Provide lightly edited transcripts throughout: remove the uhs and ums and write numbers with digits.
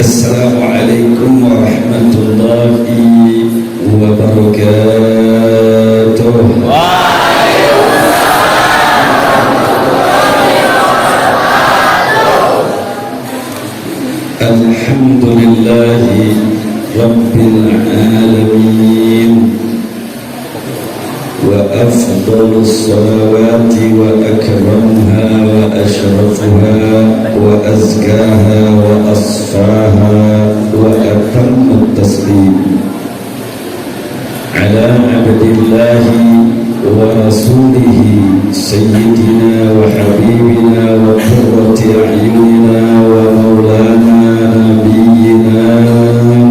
Assalamualaikum warahmatullahi wabarakatuh. Alhamdulillahi rabbil alamin wa afdalus salawati wa akramha wa ashrafuha wa azkaha wa asfaha wa atammut taslim ala abdillahi wa rasulihi sayyidina wa habibina wa qurrati a'yunina wa maulana nabiyyina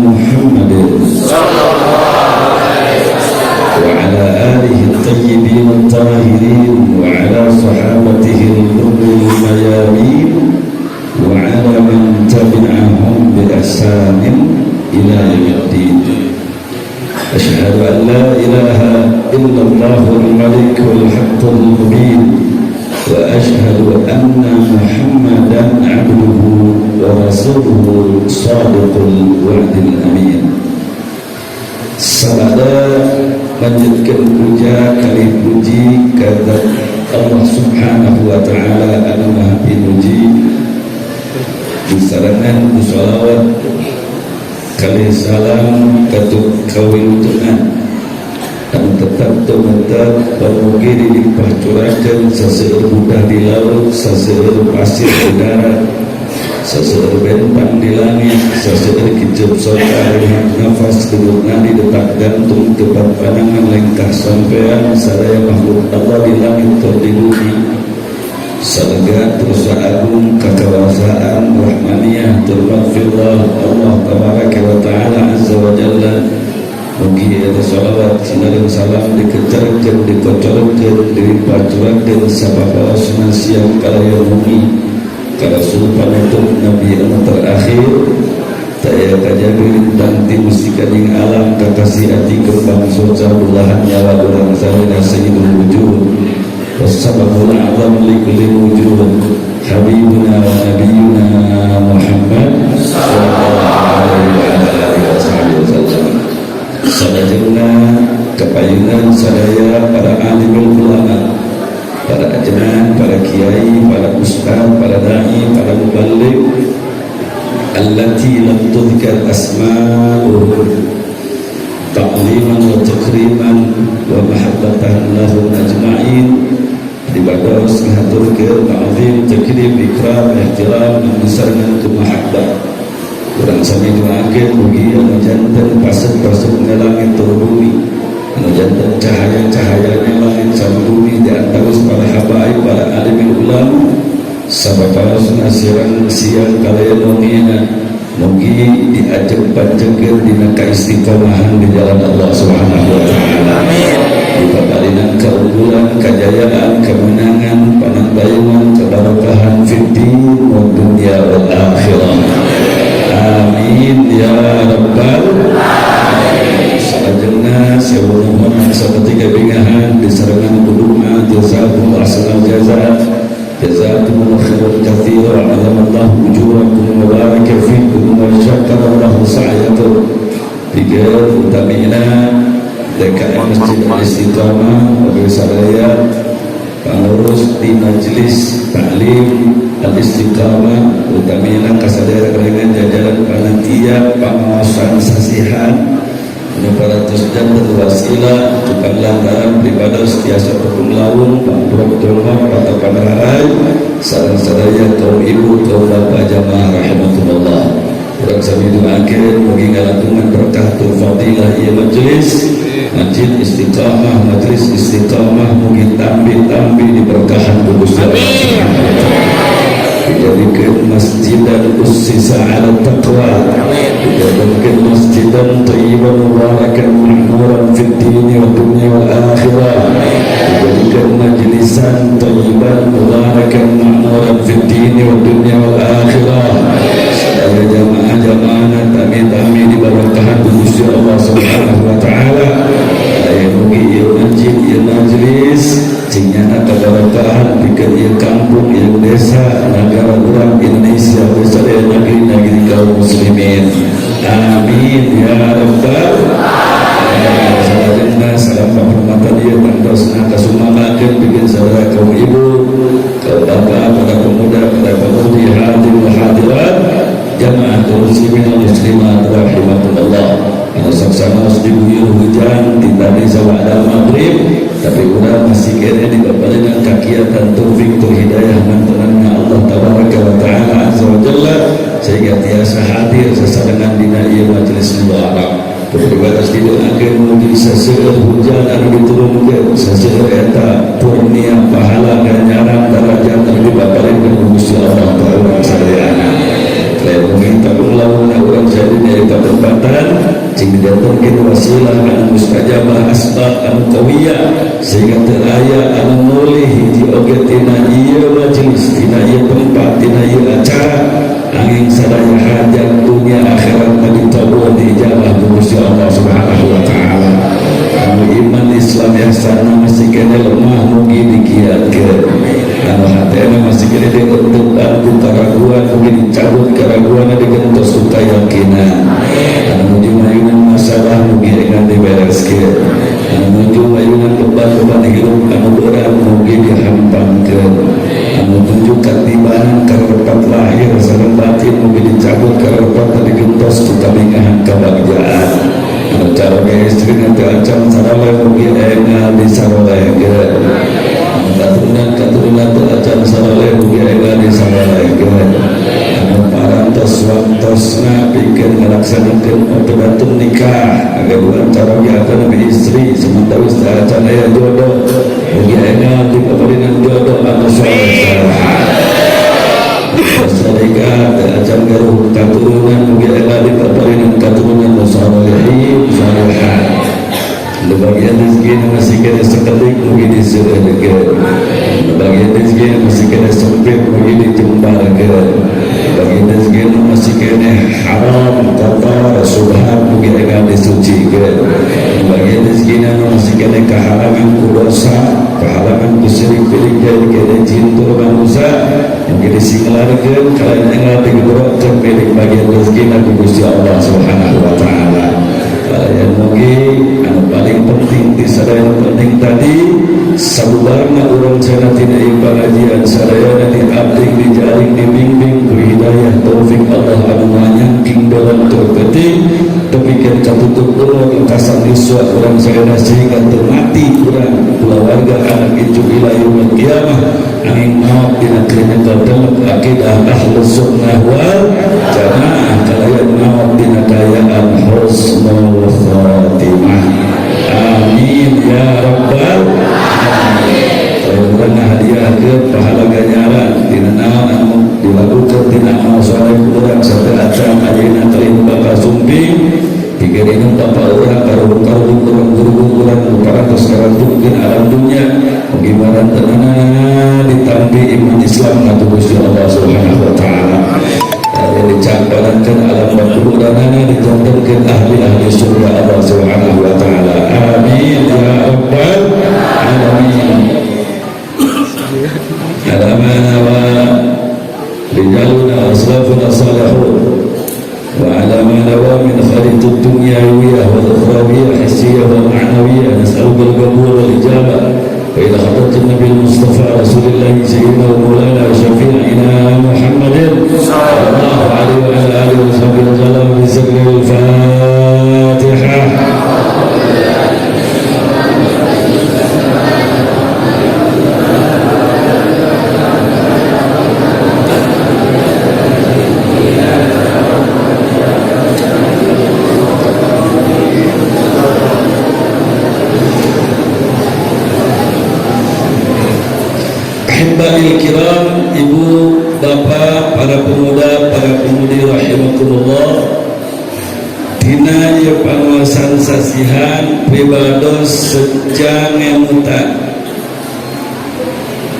Muhammadin وعلى آله الطيبين الطاهرين وعلى صحابته الغر الميامين وعلى من تبعهم بإحسان إلى يوم الدين. أشهد أن لا إله إلا الله الملك الحق المبين وأشهد أن محمدا عبده ورسوله صادق الوعد الأمين. Sabada lanjutkan puja kali puji kepada Allah Subhanahu wa taala anu maha pinuji disarangan salawat kali salam katu kawintunan dan tetap pamugi dilimpah curahkan saseueur budah di laut saseueur pasir di darat saseueur bentang di langit saseueur kicep sorga nafas gedung nadi detak gantung tepat pandangan lengkah sampean sadaya makhluk Allah di langit tur di bumi sarga tersa agung kakawasaan rahmaniyah tur maghfirah Allah tabaraka wa taala azza wa jalla. Mugi ada salawat sinaring salam dikejarkeun dikocorkeun dipacurahkeun sababawasna siang kalaya bumi ka Rasul panutup Nabi anu terakhir taya kajabir dan tim musikaning alam kakasih ati kembang soca bulahan nyawa urang salina sayyidul wujud wassababul a'zam likulli wujud habibuna wa nabiyuna Muhammad sallallahu alaihi wasallam. Sadajengna kepayunan sadaya para alimul ulama, para ajman, para kiai, para ustaz, para dai, para muballigh allati lam tudhkar asma'uhum ta'liman wa takriman wa mahabbatan lahum ajma'in dibados ngaturkeun ta'zim takrim ikram ihtiram membesarkan tu mahabbah. Kurang sami doakeun mugi anu janten pasuk-pasuk na langit tur bumi anu janten cahaya-cahayana langit sareng bumi di antaus para habaib para alim ulama sababaraosna siang kalaya nongina mugi diajeng panjengkeun dina kaistiqomahan di jalan Allah Subhanahu wa taala. Amin. Dipabarinan keunggulan, kejayaan, kemenangan, panandayungan, keberkahan fid din wa dunya wal akhirah. Amin ya rabbal alamin. Salajengna sayyidina Muhammad saperti kabingahan disarengan doa jazakumullahu ahsanal jazaa jazakumullahu khairan katsiran azamallahu ujurakum wa baraka fikum wa syakarallahu sa'yakum. Tiga utamina DKM Masjid Al-Istiqamah bagi sadaya pengurus di Majelis Taklim Al-Istiqamah utamina kasadaya dengan jajaran panitia pengawasan sasihan Nuparatus dan berwasilah tukang langgaran beribadah setiasa hukum laun pangburuk dolma pada panararai sarang sadaya kaum ibu kaum bapak jamaah rahmatullah. Kurang sami doakeun mugi ngalatungan berkahatul fadilah ieu majelis Masjid Istiqamah, Majelis Istiqamah mugi tambi-tambi diberkahan ku Gusti Allah. Dijadikan masjidan ussisa ala taqwa, dijadikan masjidan thayyiban mubarakan mahmuran fid dini wa dunya wal akhirah, dijadikan majlisan thayyiban mubarakan mahmuran fid dini wa dunya wal akhirah. Sadaya jamaah-jamaah tami-tami diberkahan ku Gusti Allah Subhanahu wa taala. Aya mugi ieu masjid ieu majlis cingana kabarakahan pikeun ieu kampung ieu tapi urang masih kene dibabaleun kakiatan taufik tu hidayah mantenanna Allah tabaraka wa taala azza wa jalla sehingga tiasa hadir sasarengan dina ieu majelis mubarak. Berbatas tidak akan mungkin seseueur hujan anu diturunkeun seseueur eta purnia pahala ganjaran darajat anu dibabaleun Gusti Allah taala sadayana. Lain minta ulang urang jadi dari perempatan cing didatengkeun wasilah anu mustajabah asbab anu qawiyah sehingga teu aya anu nulih hiji oge tina ieu majelis tina ieu tempat tina ieu acara angin sadaya hajat dunia akhirat ditobol diijabah ku Gusti Allah Subhanahu wa taala. Anu iman Islam ihsan masih kene lemah mugi dikiatkeun. Anu hatena masih kene dibentukan ku karaguan mugi dicabut karaguan digentos ku keyakinan. Anu nuju mayunan masalah mugi enggan dibereskeun. Anu nuju mayunan beban-beban hidup anu berat mugi dihampangkeun. Anu nuju katibanan karepat lahir sareng batin mugi dicabut karepat digentos ku kabingahan kabagjaan. Anu caroge istri nanti acam saraleh mugi enggal disarolehkeun. Katurunan teu acan saraleh mugi enggal disarolehkeun. Anu parantos waktosna pikeun ngalaksanakeun opedatum nikah agaduan caroge akan istri sementawis teu acan aya jodoh mugi enggal dipabarinan jodoh anu saleh Sadika acan garuh katurunan mugi enggal dipabarinan katurunan salihin salihat. Di bagian rezeki masih kena sekelik mugi diseureurkeun. Di bagian rezeki masih kena sempit mugi dijembarkeun. Di bagian rezeki masih kena haram kotor subhat mugi enggal disucikeun. Di bagian rezeki masih kena kehalangan ku dosa, kehalangan ku syirik jadi kena cinta manusia mugi disinglarkeun kalian enggal digedorkeun di bagian rezeki ku Gusti Allah Subhanahu wa taala. Yang mugi anu paling penting di sadaya penting tadi sabubarna urang cenah tina ieu pengajian sadayana diabdi dijaring dibimbing ku hidayah taufik Allah anu nyangking dalam terpeting tepikeun katutup umur kasan iswa urang sadayana sehingga teu mati urang keluarga anak itu ila yaumil qiyamah angin maot dina kerenyekel dalam akidah ahlus sunnah wal jamaah kalayan maot dina kayaan husnul khatimah. Amin ya rabbal alamin. Urang hadiahkeun pahala ganjaran dina naon anu dilakukeun tina amal saleh urang sareng acan ayeuna teuing bakal sumping pikeun bapak urang karuhun urang guru urang parantos karantukeun alam dunya mugi maranteunana ditampi iman Islam ngatu Gusti Allah Subhanahu wa taala. Dicampurkan alam bakuranana ditontonkan ahli-ahli surga Allah Subhanahu wa taala. Amin ya rabbal alamin. Alamana wa rijaluna aslafuna salihun wa alamana wa min kharitid dunyawiyah wal ukhrawiyah hissiyah wal ma'nawiyah nas'aluka al-qabul wal ijabah wa ila hadratin nabiyil mustafa rasulillah sayyidina wa maulana syafi'ina Muhammadin sallallahu alaihi wa ala alihi wa sahbihi wa sallam bi sirril Fatihah. Ahibbail kiram, ibu, bapak, para pemuda, para pemudi rahimakumullah. Dina ieu panguasaan sasihan pribados sejang ngemutan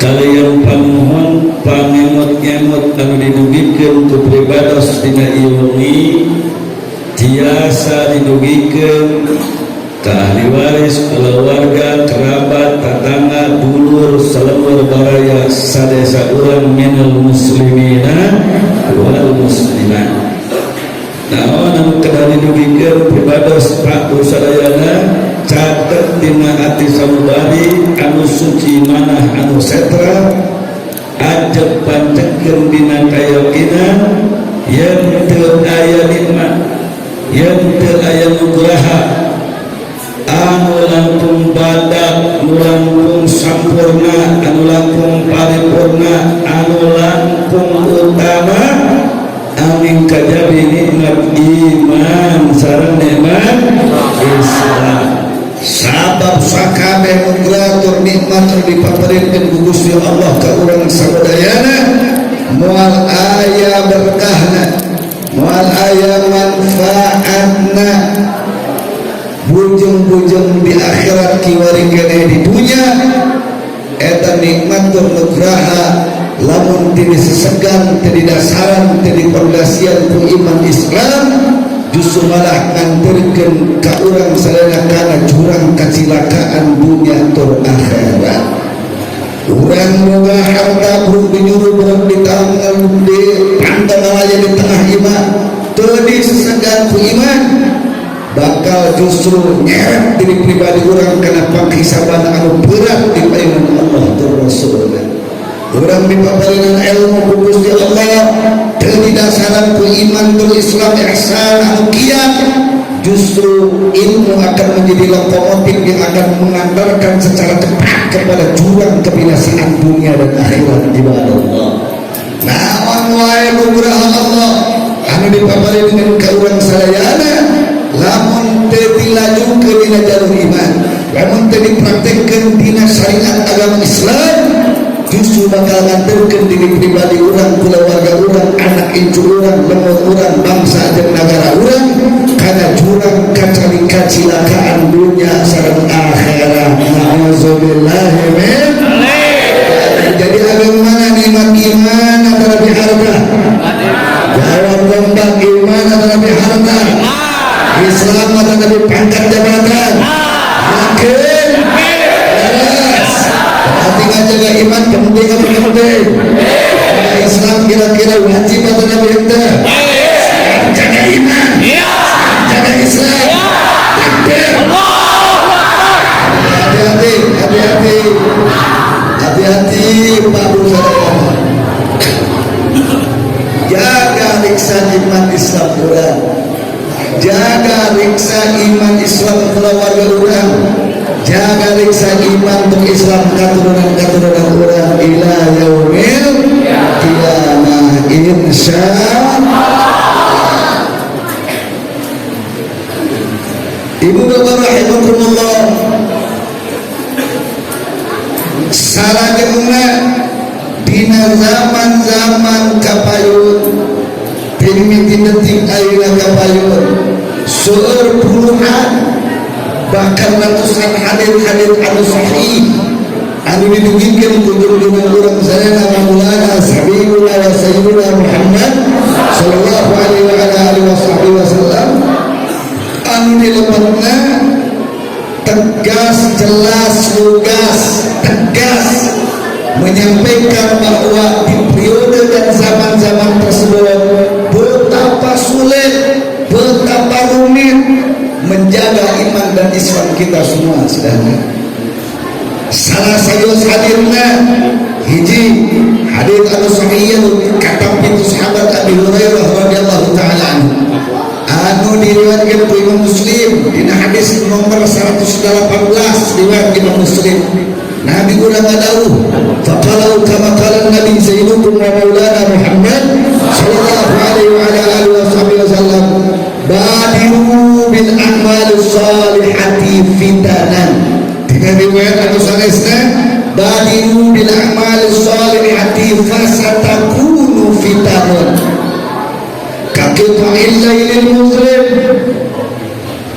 kalian pamuhun pangemot-ngemot anu dinugikeun ku pribados dina ieu wengi tiasa dinugikeun ka ahli waris, keluarga, kerabat, tetangga, dulur, salemur baraya sadesa urang minal muslimina wal muslimat. Naon anu kedah dinugikeun pribados Pak sadayana catet dina ati sabubari anu suci manah anu setra ajeb pancekeun dina kayakinan yen teu aya nikmat yen teu aya nugraha anu langkung badak nulang sareng nikmat Islam. Sabab sakabeh nugratur nikmat anu dipaparikeun ku Gusti Allah ka urang sadayana moal aya berkahna, moal aya manfaatna, bujung-bujung di akhirat kiwari kene di dunia. Eta nikmatur nugraha lamun teu disesegan, teu didasaran, teu dipondasian ku iman Islam, justru malah nganterkeun ka urang sadaya kana jurang kacilakaan dunia tur akhirat. Urang boga harta buruk dinyuruh buruk ditanggal di pantang aja di tengah iman, teu disesegan ku iman, bakal justru nyeret diri pribadi urang kana panghisaban anu berat di paeungan Allah tur Rasulna. Urang dipaparingan ilmu ku Gusti Allah teu didasaran ku iman tur Islam ihsan anu kiat, justru ilmu akan menjadi lokomotif yang akan mengantarkan secara cepat kepada jurang kebinasaan dunia dan akhirat ibadah Allah. Naon wae nugraha Allah anu dipaparingan ka urang sadayana lamun teu dilajukeun dina jalur iman, lamun teu dipraktekkeun dina syariat agama Islam, justru bakal nganterkeun diri pribadi urang, keluarga urang, anak incu urang, lemur urang, bangsa jeung nagara urang kana jurang kacilakaan dunia sareng akhirat. Nauzubillahi min. Jadi agama mana nikmat iman atau lebih harta? Jawab lembak iman atau lebih harta? Islam atau lebih pangkat jabatan? Yakin? Jelas. Berarti ngajaga iman penting atau penting? Islam kira-kira wajib atau lebih ente? Jaga iman, jaga Islam. Takbir. Hati-hati, hati-hati, hati-hati Pak Bu saudara. Jaga riksa iman Islam urang, jaga riksa iman Islam keluarga urang, jaga riksa iman untuk Islam katurunan-katurunan urang ila yaumil qiyamah insyaallah. Ibu bapak rahimakumullah, salajengna dina zaman-zaman kapayun mimiti detik ayeuna kapayun seueur puluhan bahkan ratusan hadis-hadis anu sahih anu didugikeun ku junjungan urang sadaya Maulana Habibuna wa Sayyidina Muhammad sallallahu alaihi wa alihi wasallam, anu dilebetna tegas, jelas, lugas, tegas menyampaikan bahwa di periode dan zaman-zaman tersebut betapa sulit, betapa rumit menjaga iman dan Islam kita semua sedangkan salah satu hadirna hiji hadis anu sahih kata pintu sahabat Abi Hurairah radhiyallahu taala anhu anu diriwayatkeun ku Imam Muslim dina hadis nomor 118 riwayat Imam Muslim. Nabi urang ngadawuh faqalau kama qala Nabi sayyidukum wa maulana Muhammad sallallahu alaihi wa alihi wasallam badiru bil a'malis salihati fitanan. Dina riwayat anu sanesna badiru bil a'malis salihati fasatakunu fitanun kaqita'il lailil muslim,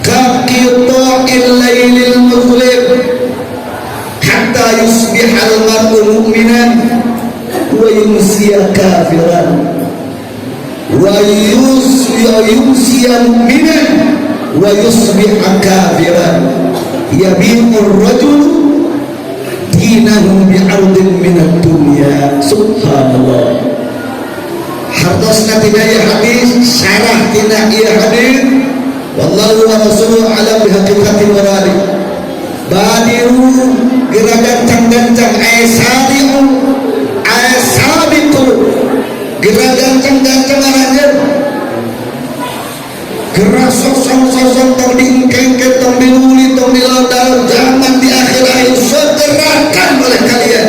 kaqita'il lailil muslim hatta yusbihal mar'u mu'minan wa yumsiya kafiran wa yumsiya mu'minan wa yusbiha kafiran yabi'ur rajul dinahu bi'ardin minad dunya. Subhanallah. Hartosna tina ieu hadis, syarah tina ieu hadis, wallahu wa rasuluhu alam bihaqiqati muradi. Badiru geura gancang-gancang aisadiu aisabitu geura gancang-gancang aranjeun geura sosong-sosong tong diengkengkeun tong diluli tong dilodal zaman di akhir hayat segerakan oleh kalian.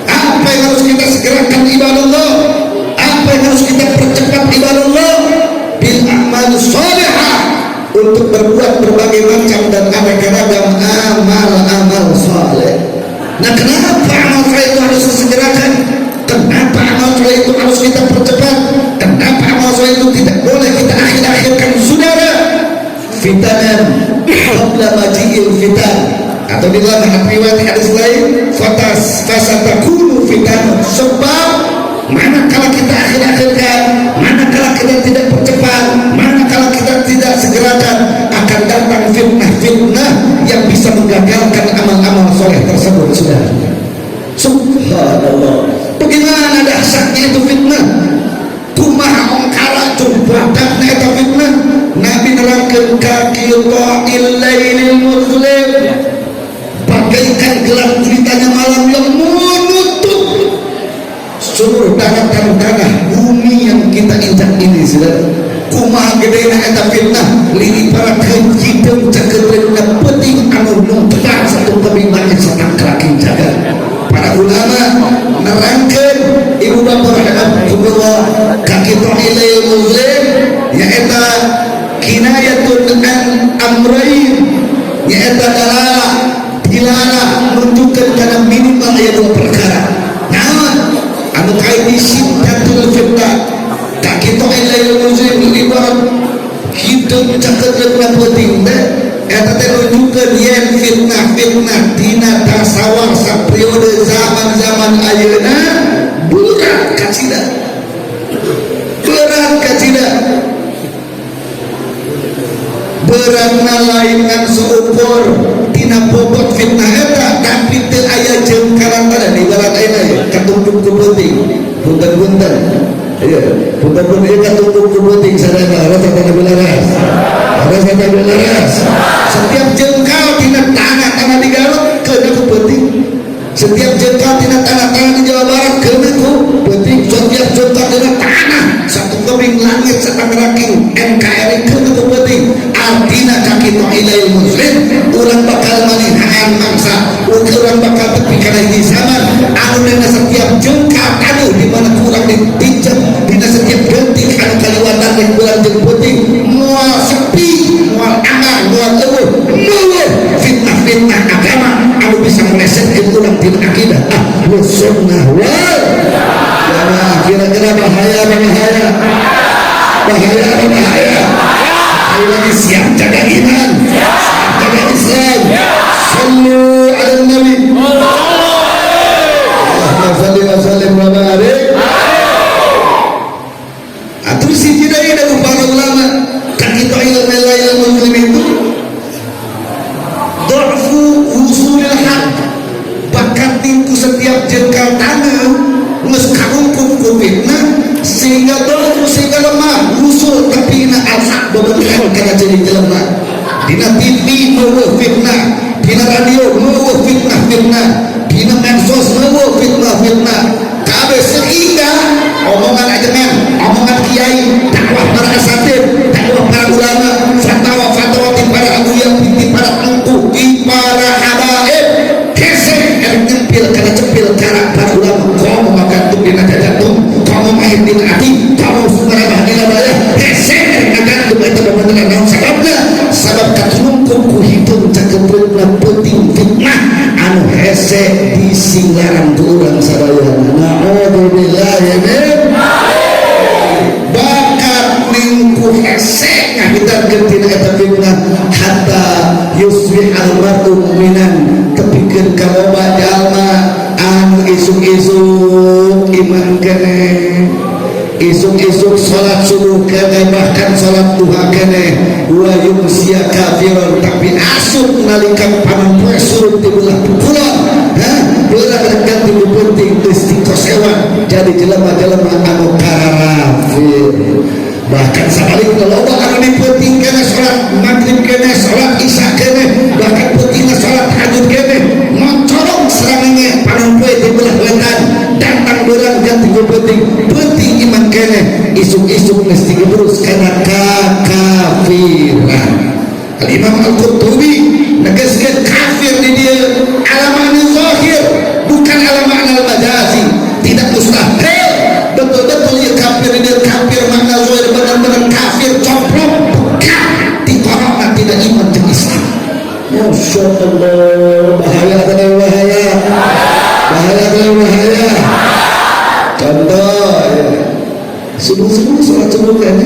Apa yang harus kita segerakan ibadah Allah? Apa yang harus kita percepat ibadah Allah? Bil amal shalihah, Atau di dalam riwayat hadis lain, fasatakunu fitnah, sebab manakala kita akhir-akhirkan, manakala kita tidak percepat, manakala kita tidak segerakan, akan datang fitnah-fitnah yang bisa menggagalkan amal-amal soleh tersebut. Sudah, subhanallah, bagaimana dahsyatnya itu fitnah. Kumaha ongkara jumbadan eta fitnah. Nabi nerangkeun kaki ta'il lailil muzlim, bagaikan gelap gulitanya malam yang menutup seluruh tanah bumi yang kita injak ini. Saudara, kumaha gedena eta fitnah liliparatkeun hideung cakeurna peuting anu nungtang satu kebimbangan serta kelakin jaga. Para ulama nerangkeun ibu bapak rahimakumullah, kaki ta'il lailil muzlim nyaeta kinayatun an amrayn, nyaeta dalalah dilarang menunjukkan karena minimal aya dua perkara. Naon anu kaiti siddatul fitnah, kaki ta'il lailil muzlim ibarat hideung cakeurna peuting teh eta teh nunjukkeun yen fitnah-fitnah dina tasawar sapriode zaman-zaman ayeuna berat kacida, berat kacida, beratna lain ngan seukur tina bobot fitnah eta, tapi teu aya jengkaran tadi di barat ayeuna ya katumpuk ku peuting, punten-punten iya, punten-punten ieu katumpuk ku peuting sadaya rasa teh belaras, rasa teh belaras. Setiap jengkal tina tanah-tanah di Garut keuna ku peuting, setiap jengkal tina tanah-tanah di Jawa Barat keuna ku peuting, setiap jengkal tina tanah satu kebing langit satang raking NKRI keuna ku peuting. Artina kaki ta'il lailil muzlim urang bakal manihaan mangsa, urang bakal tepi kana hiji zaman anu dina setiap jengkal anu di mana kurang dipijak, dina setiap detik anu kaliwatan deui urang jeung peuting moal sepi, moal aman, moal eueuh, moal fitnah-fitnah agama anu bisa melesetkeun urang tina akidah ahlus sunnah wal jamaah. Kira-kira bahaya lagi siap jaga iman, jaga Islam. Sallu ala nabi, Allahumma salli wa sallim wa barik. Atur siji deui dari para ulama kaki ta'il lailil muzlim itu dha'fu husulil haq, bakat tingku setiap jengkal tanah geus karumput ku fitnah sehingga dha'fu, sehingga lemah usul tapi na al-haq bebentukan kana jadi jelema. Dina TV meueuh fitnah, dina radio meueuh fitnah, dina medsos meueuh fitnah, kabeh sehingga omongan ajengan, omongan kiai, dakwah para asatid, dakwah para ulama, fatwa-fatwa ti para awliya, ti para engku, ti para habaib gesek nyempil kana cepil cara para ulama. Komo magantung dina jajantung, komo main dina ati, komo sumarabah dina baya gesek ngagantung eta bebeneran naon sababna, sabab katunungkung ku hideung cakeurna peuting fitnah anu hese disinggaran ku urang sadaya. Na'udzubillahi min bakat ningku hese ngahidarkeun tina eta fitnah hatta yusbihal mar'u mu'minan, tepikeun ka loba jalma anu isuk-isuk iman keneh, isuk-isuk salat subuh keneh, bahkan salat duha keneh, wa yumsiya kafiron, tapi asup nalika panempoe surut di belah pukulan belah ganti penting istiqosewan jadi jelema-jelema anu karafir. Bahkan sabalikna loba anu dipenting kena salat maghrib kene, salat isya kene, bahkan pentingna salat tahajud kene, mocorong serangannya panempoe di belah wetan datang beurang ganti penting iman kene, isuk-isuk mesti gebrus kana kakafiran. Al-Imam Al-Qurtubi negaskeun kafir di dia alaman zahir bukan alaman al-majazi, tidak mustahil betul-betul ya kafir di dia kafir makna zahir benar-benar kafir coplok pekat di korona tidak iman jeung Islam. Masya Allah, bahaya dan bahaya. Contoh subuh-subuh sholat subuh kan,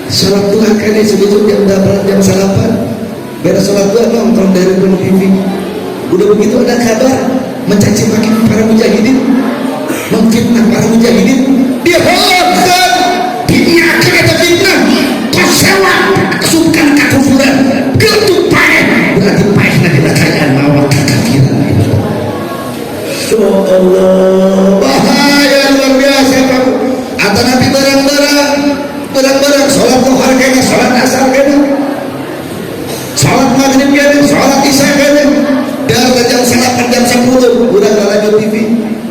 sholat duha kan sebelum jam 8 jam 8 beres sholat dua nonton dari TV. Udah begitu ada kabar mencaci maki para mujahidin, memfitnah para mujahidin, dia holkan dinyakan eta fitnah kosewa kasubkan kakufuran getu paeh berarti paehna dina kayaan mawa kekafiran. Allah, bahaya luar biasa kamu. Atau nabi barang-barang sholat duhar kena, sholat asar kena, sholat maghrib kena, sholat isya kena, dari jam 8 jam 10 udah nggak TV.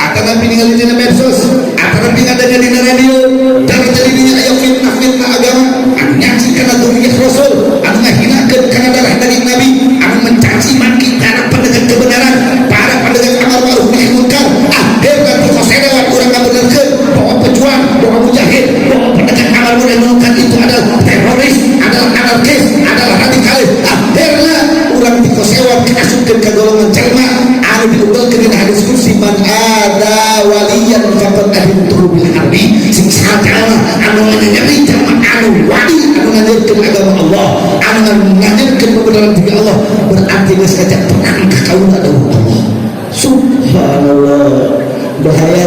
Atau nabi ningali di medsos, atau nabi ngadanya di radio, dari jadinya ayo fitnah agama, anu nyaci karena duriyah Rasul, anu ngahinakeun karena darah daging Nabi, anu mencaci maki karena pendengar kebenaran, para pendengar amar ma'ruf nahi munkar. Akhirnya di kosedewan urang ngabenerkeun bahwa pejuang, bahwa mujahid, bahwa pendengar amar ma'ruf nahi munkar itu adalah teroris, adalah anarkis, adalah radikalis. Akhirnya urang di kosedewan kasupkeun ka golongan jelema anu diunggulkeun dina hadis kursi, man ada waliyan faqad adintuhu bil harbi. Sing sadaya anu nyari jamaah anu wali anu ngajarkeun agama Allah, anu ngajarkeun kebenaran diri Allah, berarti geus kajak perang ka kaula dawuh Allah. Subhanallah, bahaya.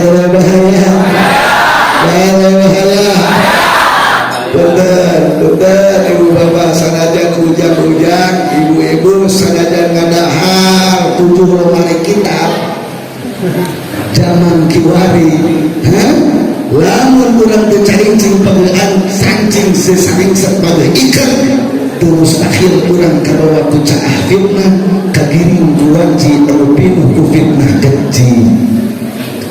Bener ibu bapak sanajan ujang-ujang, ibu-ibu sanajan ngadahar 7 lemari kitab zaman kiwari, lamun urang teu carincing pangeuan sancing sesaring sebagai ikan terus akhir urang kabawa ku caah fitnah kagiring kuwanci rupinuh ku fitnah genci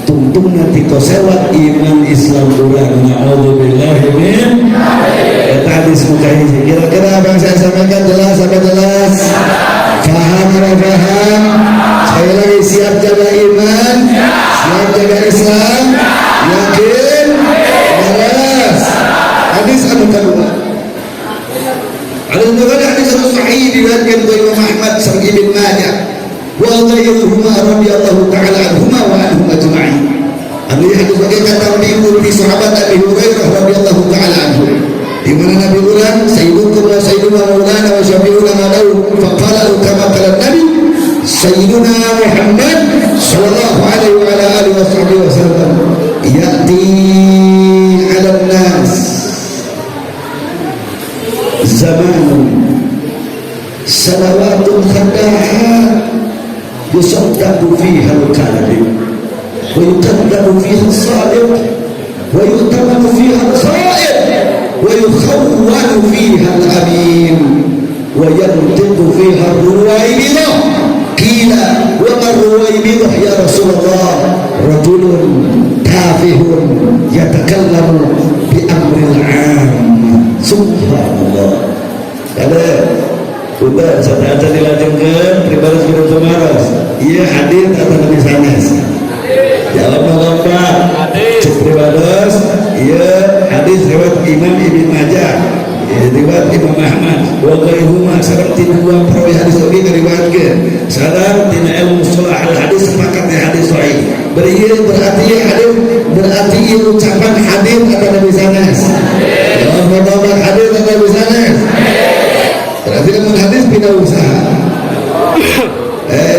tungtung nanti kosewat iman Islam urang. Na'udzubillahi min eta hadis muka hiji. Kira-kira apa yang saya sampaikan jelas apa jelas? Faham apa faham? Sekali lagi, siap jaga iman, siap jaga Islam, yakin, jelas. Hadis anu kedua, hadis anu sahih diriwayatkan oleh Imam Ahmad sareng Ibnu Majah wa ghairuhuma radhiyallahu ta'ala anhuma wa anhum ajma'in. Hadis sebagai kata minggu di sahabat Abi Hurairah radhiyallahu ta'ala anhu, di mana Nabi ulang sayyidukum wa sayyiduna maulana wa syafi'una malau faqala kama qala Nabi sayyiduna Muhammad sallallahu alaihi wa ala alihi wa sallam ya'ti 'ala an-nas zamanun salawatun khadahat yusaddaqu fiha al-kadhib wa yukadzzabu fiha as-sadiq wa yu'tamanu fiha al-kha'in wa yukhawwanu fiha al-amin wa yantiqu fiha ar-ruwaybidah. Qila wa ma ar-ruwaybidah ya Rasulullah? Rajulun tafihun yatakallamu bi amril 'am. Subhanallah. Ada udah saat-saat dilanjutkan pribadi sudah semaras. Iya hadir atau Nabi sanes. Jawab lompat. Cek pribados. Iya hadis riwayat Imam Ibnu Majah. Riwayat Imam Ahmad. Wa ghairuhuma sareng ti dua perawi hadis oge ngariwayatkeun. Sadar tina ilmu mustalah al hadis sepakat di hadis sahih. Berarti ieu ucapan hadir atau Nabi sanes. Jawab lompat hadir atau Nabi sanes. Berarti kan hadis pindah usaha.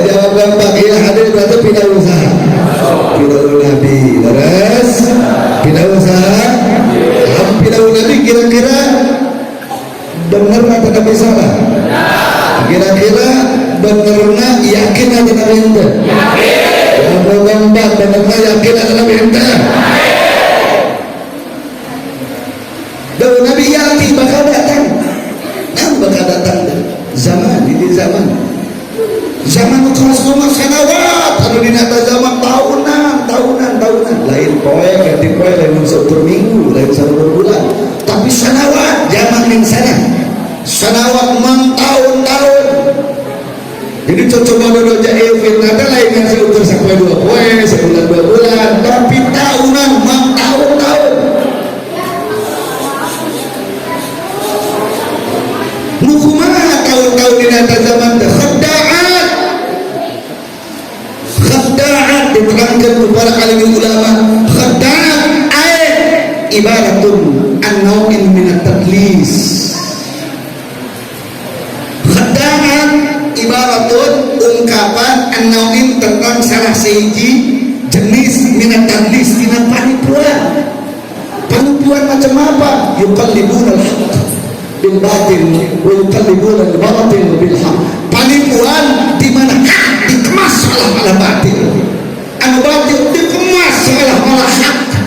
Jawab gampang, iya hadir berarti pindah usaha. Pindah Nabi, terus pindah usaha. Pindah Nabi kira-kira benar atau Nabi salah? Kira-kira benerna yakin atau Nabi ente? Jawab gampang, benerna yakin atau Nabi ente? Daun Nabi yakin bakal datang. Bakal datang zaman ini zaman kelas rumah sanawat anu dinata zaman tahunan lain poe ganti poe lain unsur per minggu lain satu bulan tapi sanawat zaman yang sana sanawat mang tahun jadi coba dulu jahe fitnah lain yang seukur sampai 2 poe sebulan 2 bulan tapi tahunan mang tahun nukumaha tahun-tahun di atas zaman khadda'at diterangkan kepada alim ulama. Khadda'at ayat ibaratun an-naw'in min at-tadlis. Khadda'at salah seiji jenis minat tadlis tina penipuan macam apa? Yuqallibuna al-haqq bil batil wa yuqallibuna al-batil bil haqq. Penipuan di mana hak dikemas malah batil, anu batil dikemas malah hak,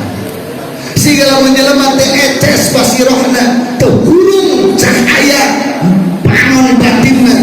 sehingga menjelma teh etes basirohna tergulung cahaya panon batinna,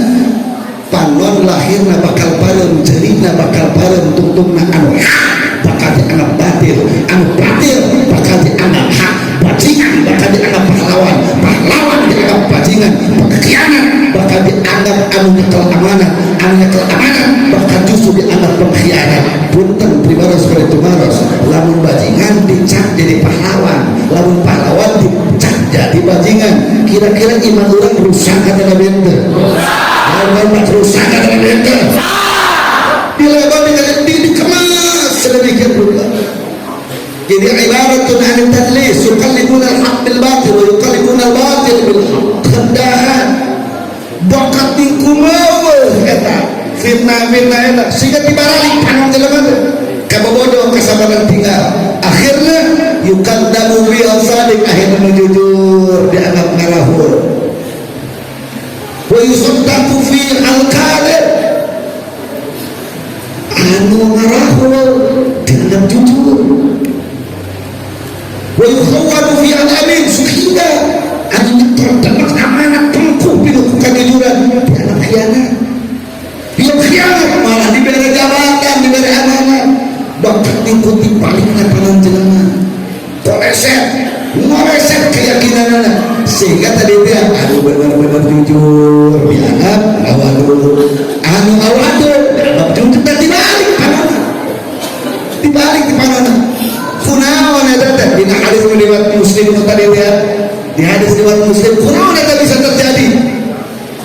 panon lahirna bakal pareum, cerina bakal pareum, tungtungna anu hak bakal dianggap batil, anu batil bakal dianggap hak, bajingan bakal dianggap pahlawan, pahlawan dianggap bajingan, pengkhianat bakal dianggap anu nyekel amanat, anu nyekel amanat bakal justru dianggap pengkhianat. Punten primaros peritumaros, lamun bajingan dicap jadi pahlawan, lamun pahlawan dicap jadi bajingan, kira-kira iman orang rusak atau bente? Lamun rusak atau bente? Dilawan dengan dikemas sedemikian rupa. Jadi ibaratun anil tadlis, yuqallibuna al-haq bil batil wa yuqallibuna al-batil bil haq. Kendahan bakat dikumawa eta fitnah eta sehingga dibalik panon jelema teh kabobodo kasabaran tinggal, akhirnya yuqaddamu fi al-sadiq, akhirnya jujur dianggap ngarahur, wa yusaddaqu fi al-kadhib, anu ngarahur dianggap jujur, wa yukhawwadu fi al-amin, sehingga anu nyetor dapat amanat tengkuh pinuh kejujuran dianggap khianat. Dia khianat malah diberi jabatan, diberi amanat, bakat ikuti palingnya panon jelema, ngoreset keyakinanana, sehingga tadi dia anu benar-benar jujur dianggap awadu, anu awadu dianggap jujur, dan dibalik panona kunaon eta teh dina hadis riwayat Muslim tadi dia, di hadis riwayat Muslim kunaon eta bisa terjadi?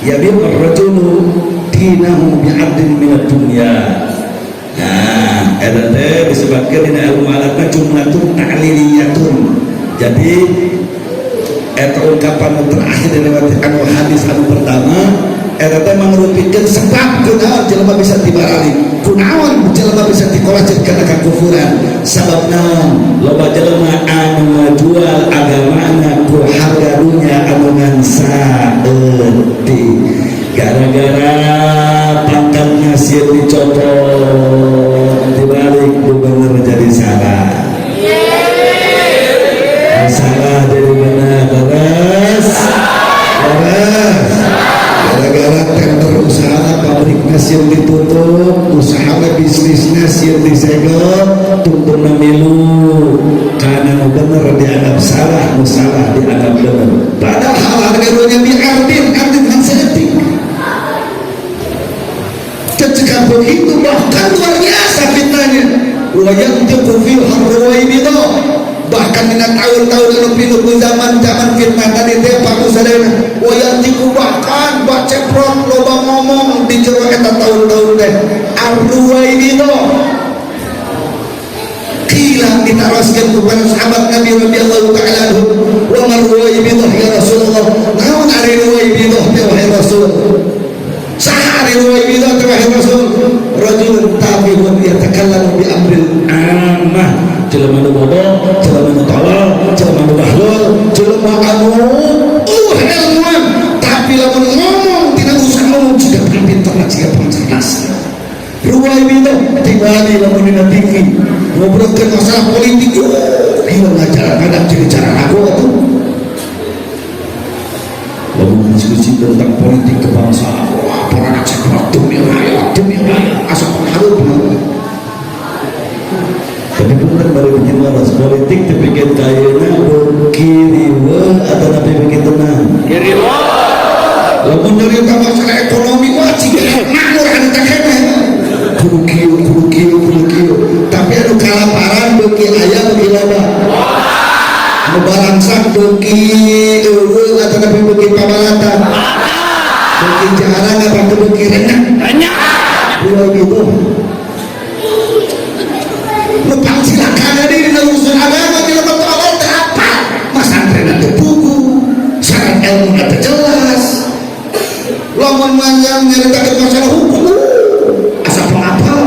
Ya bi ar-rajulu dinahu bi'abdin minad dunya. Nah, eta teh disebutkeun dina ilmu alatna jumlatun ta'liliyatun. Jadi eta ungkapan terakhir dari anu hadis anu pertama, eta teh mangrupikeun sebab kunaon jelema bisa dibalik, kunaon jelema bisa dikolacet kana kakufuran. Sabab naon? Loba jelema anu ngajual agamana ku harga dunya anu ngansa euti. Gara-gara pangkatnya sieun dicopot, dibalik gubernur jadi salah. Salah jadi benar, beres. Gara-gara tender usaha pabriknya sieun ditutup, usaha bisnisnya sieun disegel, tuntuna milu, karena bener dianggap salah, salah dianggap bener. Padahal harganya diardin hansetik. Ketika begitu bahkan luar biasa fitnahnya. Wayang tekufil harwaibidah, bahkan dina tahun-tahun anu pinuh zaman fitnah tadi teh pakusadana. Wayang tiku bahkan baceprot loba ngomong di jero eta tahun-tahun teh arwaibidah. Kilang ditaroskeun ku para sahabat Nabi radhiyallahu taala anhum, wa marwaibidah ya Rasulullah. Naon ari ruwaibidah teh wahai Rasul? Sahari ruwaibidah teh wahai Rasul? Rajulun tabi'un yatakallamu bi amril ammah, jelema nu bodoh, jelema nu tolol, jelema nu bahlul, jelema anu ilmuwan tapi lamun ngomong tidak usah ngomong juga pintar juga cerdas. Ruwaibidah tinggali lamun dina TV ngobrolkeun masalah politik, ieu ngajaran ada jadi cara aku atuh. Lamun diskusi tentang politik kebangsaan, para anak sekolah demi rakyat, asal pengaruh. Tapi bukan baru bikin malas politik, dibikin kayaknya kiriwa atau tapi bikin tenang. Kiriwa. Lamun dari masalah ekonomi wajib makmur anu takena. Kudu kieu. Tapi anu kalaparan beuki aya beuki loba. Anu barangsak beuki eueuh atau tapi beuki pabalata. Beuki jarang apa beuki renyah. Ulah gitu. Lepang silakan diri dalam urusan agama tidak bertolak apa? Masantren ada buku, syarat ilmu ada jelas. Lamun manjang nyeritakan masalah hukum, asal pengapal.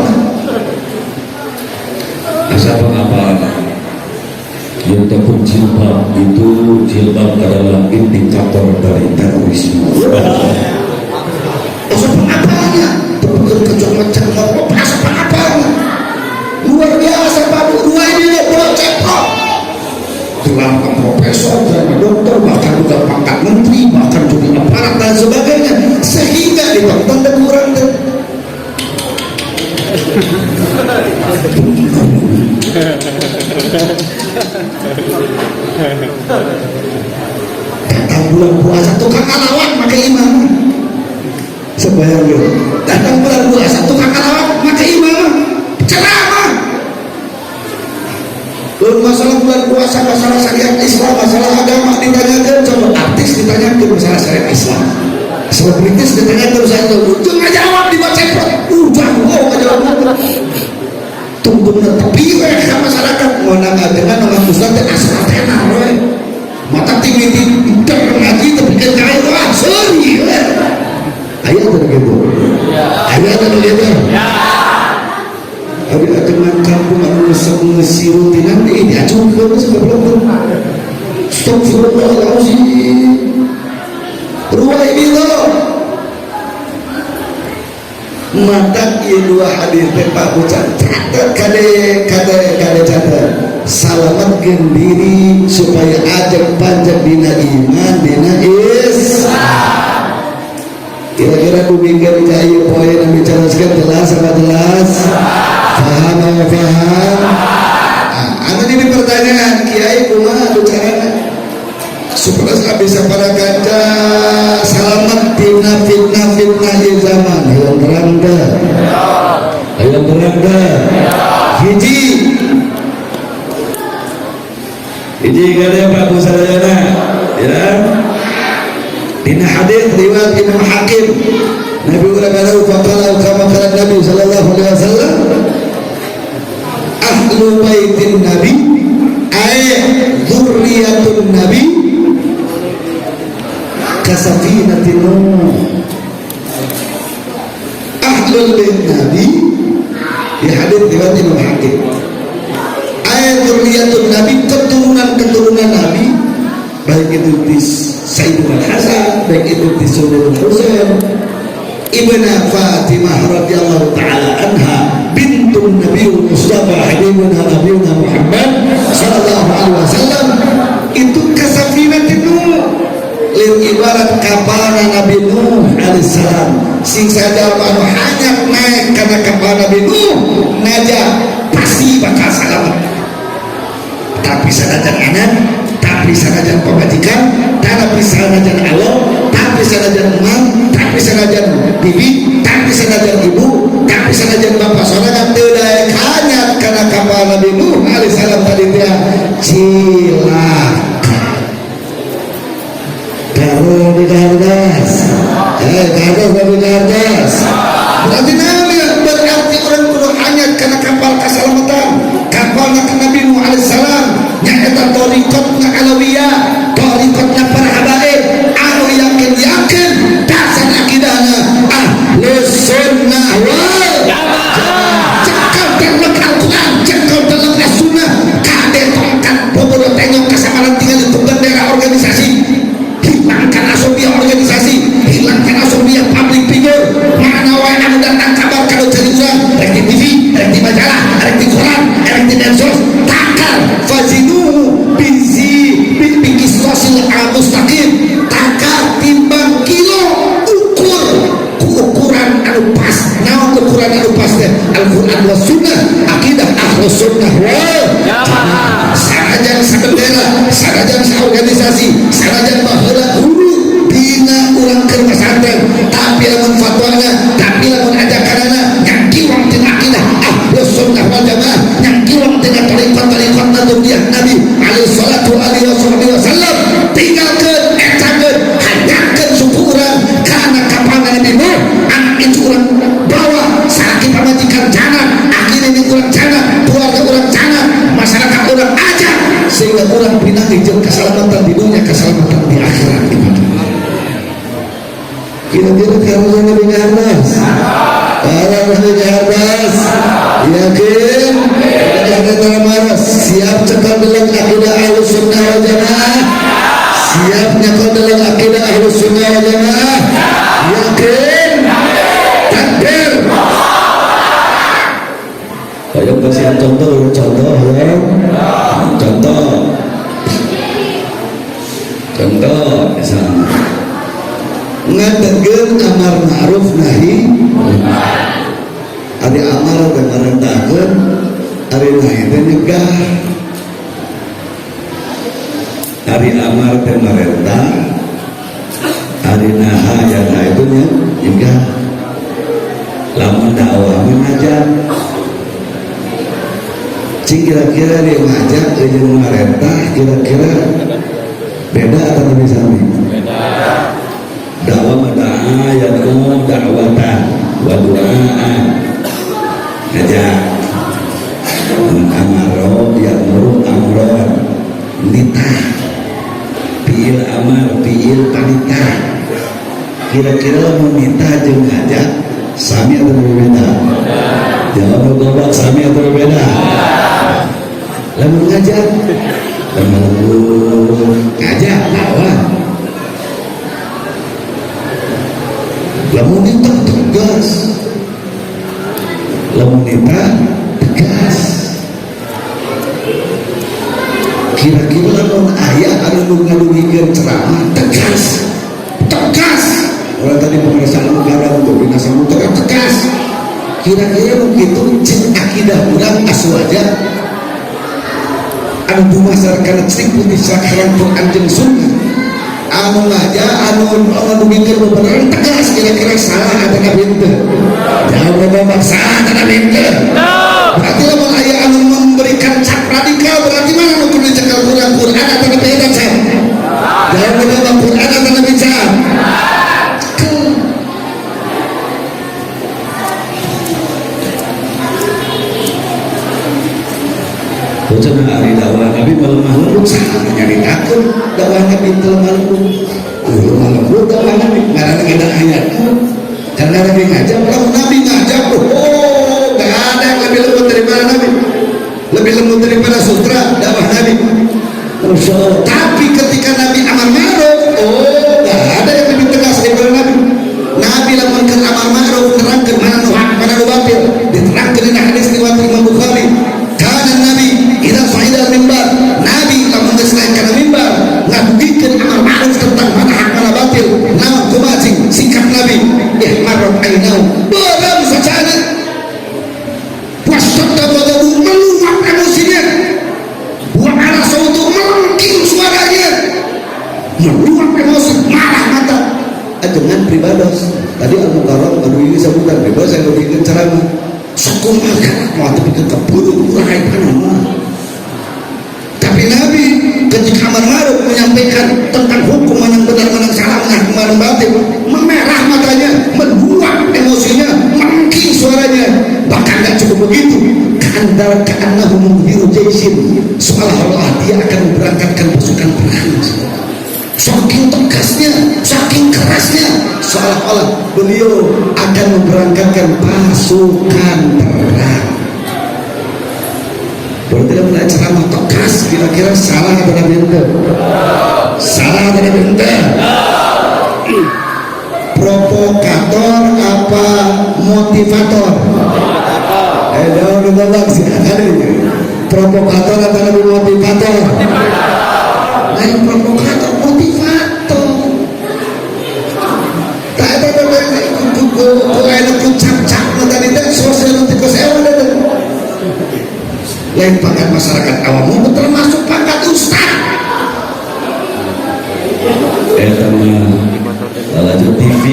jilbab itu jilbab adalah indikator dari terorisme. Masa pengapanya? Terkejut macam apa? Masa pengapanya? Luar biasa Pak. Dua ini bawa cepot. Gelarkan profesor dan dokter, bahkan juga pangkat menteri, bahkan juga aparat dan sebagainya, sehingga ditonton dan kurang dan datang bulan puasa tukang alawat pakai imam sebayang. Datang bulan puasa tukang alawat pakai imam ceramah. Masalah bulan puasa, masalah syariat Islam, masalah agama ditanyakan, coba artis ditanyakan masalah syariat Islam, selebritis ditanyakan masalah itu, ujung aja jawab di WhatsApp, jauh aja jawab. Tunggu tepi ke masyarakat, mana dengan nama Ustaz dan asal tenar, mata tinggi tidak ngaji tapi kan kaya itu sorry, ayat ada gitu, ayat ada gitu. Ada dengan kampung anu mesiru tinan dia juga sebelum astagfirullahaladzim ruwai bilo mata ieu dua hadis teh Pak Bucan catat kade catat salamatkeun diri supaya ajak panjang dina iman dina Islam. Kira-kira kubingkan ieu poe anu dijelaskeun jelas apa jelas? Paham apa paham? Ada ini pertanyaan Kiai kumaha carana supaya saya bisa pada kaca selamat tina fitnah zaman yang berangga hiji kada Pak Busarana ya tina hadis riwayat Imam Hakim Nabi ulama faqala kama qala Nabi sallallahu alaihi wasallam ahlu baitin Nabi ay dzurriyyatun Nabi kasafinatin Nuh. Ahlul bait Nabi di hadis riwayat Imam Hakim ay dzurriyyatun Nabi, keturunan Nabi, baik itu di Sayyidina Hasan, baik itu di Sayyidina Husain ibnu Fatimah radhiyallahu taala anha bintun Nabiul Mustafa habibuna Nabiyuna Muhammad sallallahu alaihi wasallam itu kasafinatin Nuh, lir ibarat kapal Nabi Nuh alaihi salam. Sing sadar anu hanya naik karena kapal Nabi Nuh naja pasti bakal selamat. Tapi sanajan anak, tapi sanajan pemajikan, tapi sanajan Allah, tapi sanajan emak, tapi sanajan bibi, tapi sanajan ibu, tapi sanajan bapak sorangan teu daek hanya karena kapal Nabi Nuh alaihi salam tadi dia cilaka. Karo di gardas, karo di gardas. Berarti berarti orang kudu hanya karena kapal keselamatan, kapal Nabi Nuh alaihi salam. Nyata torikotna alawiyah, torikotna para habaib anu yakin dasar akidahna ahlus sunnah wal jamaah. Cekal telok Al-Quran, cekal telok as-sunnah, kade tongkat bobodo tengok kesamaran tinggal itu bendera organisasi. Hilangkan asobia organisasi, hilangkan asobia public figure. Mana wae anu datang kabar kalau jadi urang, rek di TV, rek di majalah, rek di koran, rek di medsos, takal fazinuhu biqistosil al-mustaqim, takal timbang kilo ukuran anu pas. Naon ukuran anu pas teh? Al-Qur'an was sunnah, akidah ahlus sunnah wal jamaah. Sanajan sabendera, sanajan saorganisasi, sanajan baheula guru dina urang keur pesantren, tapi lamun fatwana, tapi lamun ajakanana yang kiwang tina akidah ahlus sunnah wal jamaah, yang kiwang tina tariqat nabiyah Nabi alaihi salatu alaihi wasallam, tinggalkeun etakeun hanyakeun suku urang kana kapal Nabi Nuh anak itu urang bawa sakit pamajikan jangan akhirnya ini urang jangan keluarga urang jangan masyarakat urang aja sehingga urang pindah jeung keselamatan di dunia, keselamatan di akhirat. Kira-kira kalau Nabi ke atas, kalau Nabi ke atas, yakin? Jangan marah. Siap cekal dalam akidah Ahlus Sunnah wal Jamaah. Siap nyekal dalam akidah Ahlus Sunnah wal Jamaah. Yakin? Takbir. Ayo kasih contoh ya. Contoh misalnya ngadegeun amar ma'ruf nahi ari amar teh merintahkeun ari nahi teh nyegah ari amar teh merintah ari naha ya itu nyegah lamun dakwah ngajak cing kira-kira dia ngajak jeung merintah kira-kira beda atau lebih sami? Beda. Dakwah mada'a yad'u da'watan wa du'a'an. Ngajak. Amaro ya'muru amron. Nitah. Fi'il amar, fi'il panitah. Kira-kira mau nitah jeung ngajak sami atau berbeda? Jawab gobak sami atau berbeda? Lamun ngajak ngajak dakwah lamun itu tegas lamun itu tegas kira-kira lamun ayah anu ngalungikeun ceramah tegas orang tadi pemeriksaan negara untuk binasa mutlak tegas kira-kira begitu cek akidah urang aswaja anu dumasarkan ciri putih sakaran Quran jeung Sunnah anu ngaja anu mikir beneran tegas kira-kira salah atau nabi teu jawab bapak salah atau nabi teu berarti lamun aya anu memberikan cap radikal berarti mana anu kudu dicekal Quran atau nabi edan cap jawab bapak Quran atau nabi cap bocana hari dakwah Nabi melemah lembut sana nyaritakeun dakwah Nabi teu lemah lembut dakwah Nabi ngaranna kita ayat karena Nabi ngajak kalau Nabi ngajak gak ada yang lebih lembut daripada Nabi lebih lembut daripada sutra dakwah Nabi tapi ketika Nabi amar ma'ruf gak ada yang lebih tegas daripada Nabi Nabi lamun keur amar ma'ruf nerangkeun mana nu hak mana nu batil diterangkeun dina hadis riwayat Imam Bukhari kana Nabi idza sa'ida mimbar Nabi lamun geus naik kana mimbar ngadugikeun amar ma'ruf tentang mana hak mana batil naon kumaha sikap Nabi ihmarat ainau beram sacana wasata wadahu meluap emosinya wa ala sautu melengking suaranya meluap emosi marah mata dengan pribados tadi Al-Mukarram aduh ini sebutan bebas saya bikin ceramah sukum makan mau tapi keburu kurai panama tapi Nabi ketika amar ma'ruf menyampaikan tentang hukum mana benar mana salah mana batil memerah matanya meluap emosinya melengking suaranya bahkan gak cukup begitu kandal ka'annahu mudhiru jaisin seolah-olah dia akan memberangkatkan pasukan perang saking tegasnya, saking kerasnya seolah-olah beliau akan memberangkatkan pasukan perang berarti dia mulai ceramah tegas kira-kira salah atau nabi ente? Salah atau nabi ente? Provokator apa motivator? Jawab dulu silakan ini provokator atau nabi motivator? Lain provokator motivator tak ada cap-cap tadi dan sosial tikus ewan lain pangkat masyarakat awam termasuk pangkat ustaz lanjut TV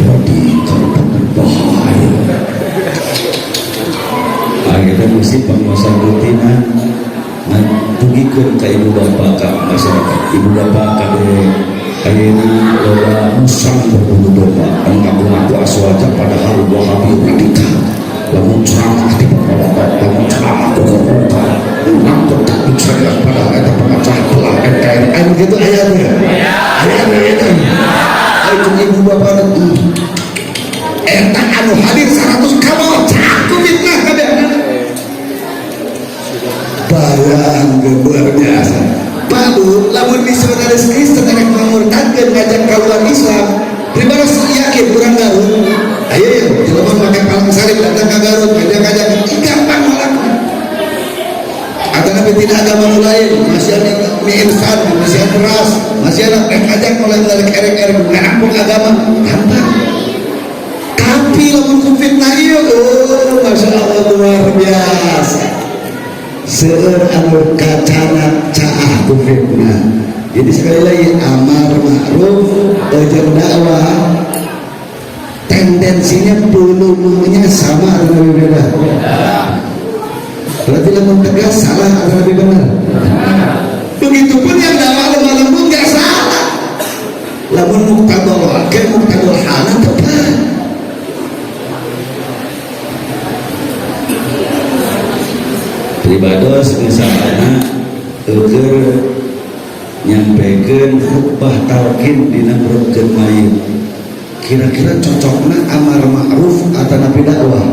radikal berbahaya akhirnya mesti penguasa rutina tugikeun ka ibu bapa ka masyarakat ibu bapa ka ayeuna loba musang berbulu domba anu ngaku-ngaku aswaja padahal wahabi radikal lamun ceramah di bapak lamun ceramah kegemuka nangkep tak bisa padahal eta pemecah belah NKRI gitu ayatnya bayang luar biasa. Padu lamun misionaris Kristen yang memurtadkan ngajak keluar Islam pribadi yakin kurang Garut ayo telepon pakai palang salib datang ke Garut ngajak gampang melakukan atau nabi tidak agama lain masih ada mie instan masih ada beras masih ada ngajak mulai dari erek-erek ngampung agama gampang tapi lamun fitnah iya Masya Allah luar biasa seueur anu kacana caah ku fitnah. Jadi sekali lagi amar ma'ruf jeung dakwah tendensinya pelulunya sama atau lebih beda? Berarti lamun tegas salah atau lebih benar? Begitupun yang dakwah lemah lembut nggak salah. Lamun muktadol wakil muktadol halan tepat. Pribados misalnya ukur nyampaikan khutbah talqin dina nurutkeun mayit kira-kira cocokna amar ma'ruf atau nabi dakwah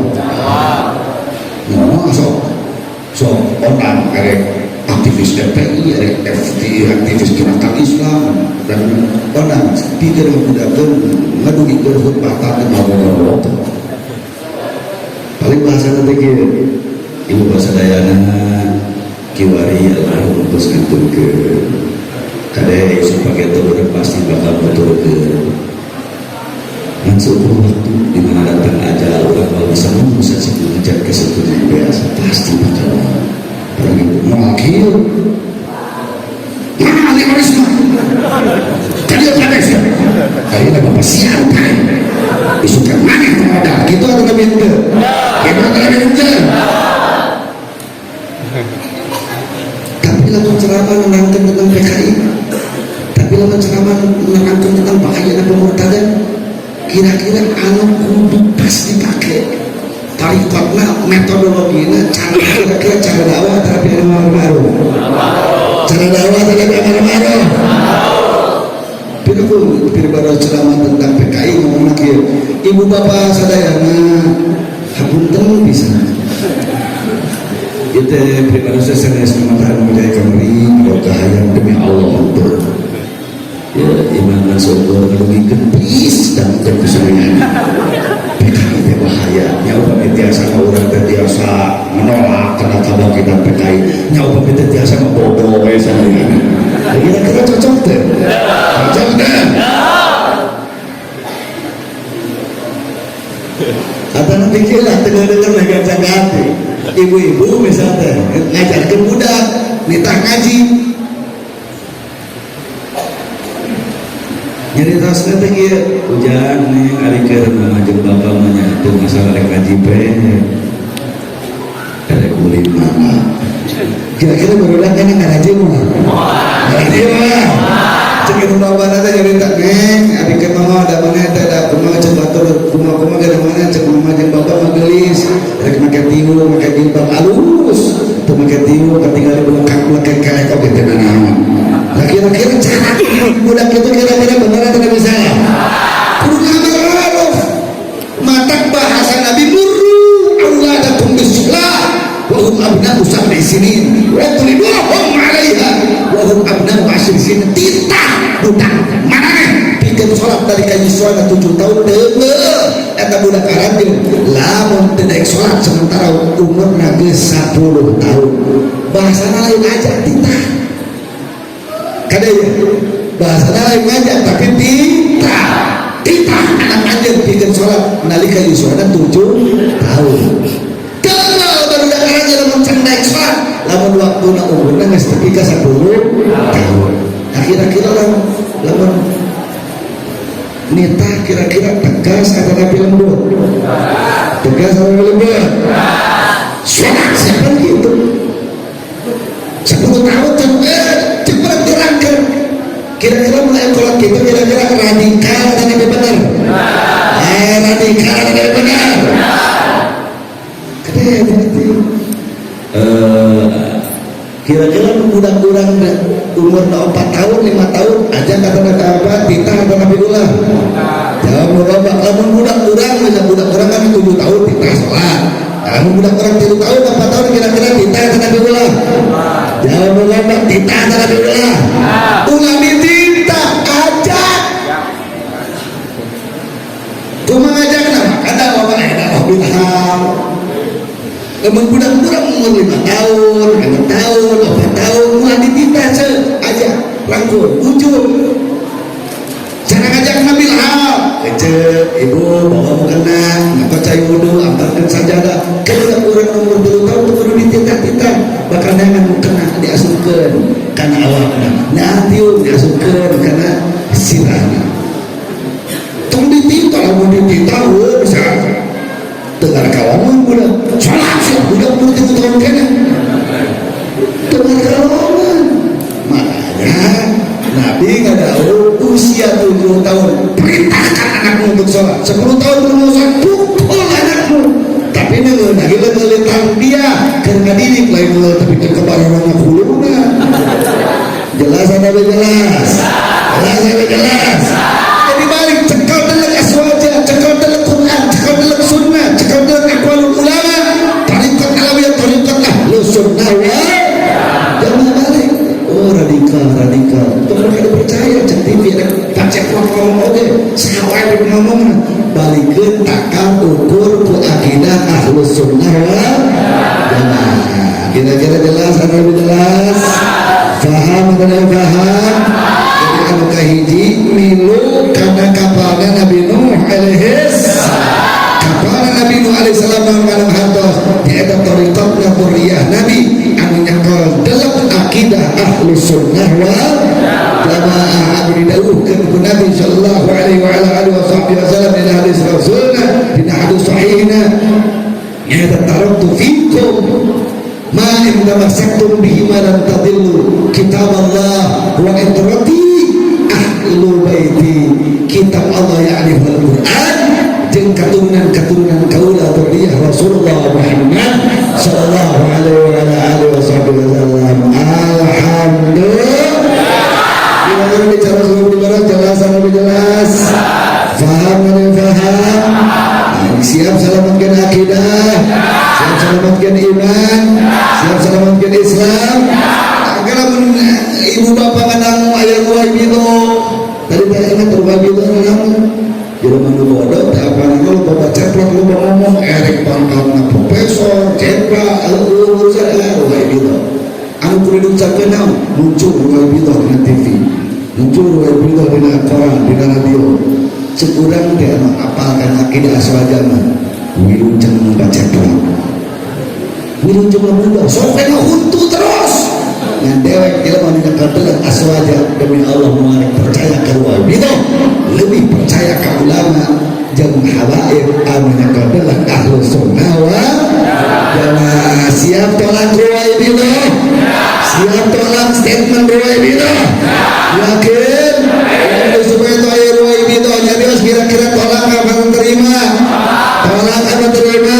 sok orang erek aktivis FPI erek FT aktivis gerakan Islam dan orang pikir menggunakan ngadugikeun khutbah talqin paling bahasa nanti ibu bahasa Dayana kiwari almarhum terus ngantur ke kadang supaya itu pasti bakal betul ke langsung waktu dimana datang aja orang kalau bisa mengejar kesetujuan biasa pasti bakal pergi mewakil mana alikorisme tadi apa sih kayaknya bapak siapa isukan mana yang ada gitu atau lebih itu gimana lebih itu tapi lamun ceramah menerangkan tentang PKI tapi lamun ceramah menerangkan tentang bahaya pemurtadan kira-kira anu kudu pas dipakai tarikatna metodologinya kira-kira cara dakwah tapi amar ma'ruf cara dakwah tapi amar ma'ruf bila baru ceramah tentang PKI ngomong lagi ibu bapak sadayana hapunten bisa itu pribadi saya sementara menjadi kemari kehayaan demi Allah ya iman dan syukur merugikan bis dan kesulitan PKI itu bahaya nyawa biasa orang biasa menolak karena kabar kita PKI nyawa biasa membodoh kira-kira cocok deh cocok deh atau nanti kira dengar-dengar mereka ganti ibu-ibu misalnya ngajarkan budak nitah ngaji jadi tasnya tinggi hujan nih arikir ngajak bapak menyatu masalah ngaji dari kulit mana kira-kira berulang kan ngaji ngaji mah cekin bapak nanti jadi tak neng arikir mama ada mana ada kumah cebatur kumah ada mana cek mama jeung bapak magelis rek make tiwu make jilbab alus teu make tiwu ketinggal di belakang kayak kok gitu naon lah kira-kira cara budak itu kira-kira benar atau bisa ya kudu amar ma'ruf matak bahasa Nabi murru auladakum bis-shalah wa hum abna'u sab'i sinin wa tulibuhum 'alaiha wa hum abna'u 10 sinin titah budak mana bikin sholat dari kaji sholat 7 tahun eta budak karanjil lamun tidak sholat sementara umur nabi 10 tahun bahasa lain aja titah kadang bahasa lain aja tapi titah anak anjir bikin sholat nalika yuswana 7 tahun kalau baru udah karanjil lamun cendek sholat lamun waktu na umurnya nges tepi ke 10 tahun nah kira-kira lamun nita kira-kira tegas atau nabi lembut tegas atau nabi lembut sholat siapa gitu 10 tahun cepat dirangkan kira-kira mulai sholat gitu kira-kira radikal atau nabi benar radikal atau nabi benar kira-kira budak-budak umur 4 tahun 5 tahun aja kata-kata apa titah atau nabi ulah jawab bapak lamun budak-budak macam budak-budak kan 7 tahun titah sholat lamun budak-budak 3 tahun 4 tahun kira-kira titah atau nabi ulah dititah atau ulah ulah dititah ajak cuma ngajak nama kada apa ada bilham lemah budak-budak umur 5 tahun 6 tahun 4 tahun ulah dititah aja rangkul ujung cara ngajak nabil hal kecil ibu bawa mukena ngapa cai wudu angkatkan sajadah kena orang umur 2 tahun tu kudu dititah-titah bakal jangan mukena diasupkan karena awakna nantiun diasupkan karena sirana tong dititah lamun dititah bisa dengar kawan budak salat budak 3 tahun kena dengar kawan makanya Nabi ngadau usia 7 tahun perintahkan anakmu untuk sholat 10 tahun belum sholat pukul anakmu tapi ngelitang dia karena didik lain tapi kepada orang kuluna jelas atau jelas jadi balik cekal delek aswaja cekal delek Quran cekal delek sunnah cekal delek aqwalul ulama tarikat alawiyah tarikat ahlu sunnah jangan balik radikal itu mereka percaya jadi biar pacek ngomong oke sawai ngomong balikin takal ukur ku akidah ahlus sunnah wal jamaah kira-kira jelas atau lebih jelas paham atau tidak paham jadi anu kahiji milu karena kapalnya Nabi Nuh alaihi salam yang hartos yaitu tariqatna dzurriyyah Nabi anu nyakal dalam akidah ahlus sunnah wal jamaah anu didawuhkeun ku Nabi sallallahu alaihi wa ala alihi wasallam dina hadis rasulna dina hadis sahihna yaitu taraktu fikum ma in tamassaktum bihi ma lan tadillu kitab Allah wa itrati ahlu baiti kitab Allah yakni Al-Qur'an jeung katurunan kaula dzurriyyah Rasulullah Muhammad sallallahu alaihi wa ala alihi wasallam. Alhamdulillah. Gimana bicara sebelum dibalas jelas atau lebih jelas? Faham atau faham? Siap selamatkan akidah, siap selamatkan iman, siap selamatkan Islam. Kalau ibu bapak kadang ayah buah itu tadi ingat rumah itu namanya jadi mana bodoh tak apa nama lu bapak ceplok lu ngomong Erik pangkalna profesor ceplok urusan rumah itu anu kudu diucapkeun muncul rumah itu di TV muncul rumah itu di koran di radio sekurang dia apalkan akidah aswajana wilujeng membaca ceplok wilujeng membaca sokena huntu terus yang dewek ilmu dikatakan aswaja demi Allah mengarik percaya ke itu lebih percaya ke ulama jeung habaib amanya adalah ahlu sunnah wal jamaah. Siap tolak ruwai itu siap tolak statement ruwai itu yakin supaya toy ruwai itu jadi kira-kira tolak apa terima tolak apa terima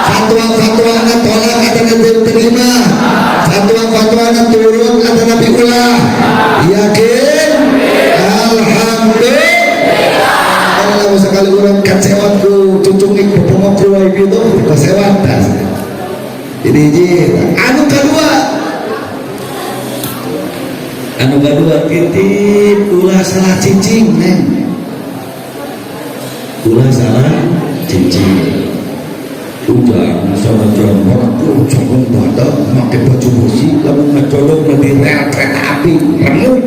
fatwa anda tolak atau terima fatwa anda turun atau nabi ulah yakin alhamdulillah. Kalau sekali orang kecewa ku cucungik berpengok ruwai itu kecewa tas ini anu kedua titip ulah salah cicing neng ulah salah cicing udah sama jambak cokong badak pakai baju besi lalu ngecolok di rel kereta api remuk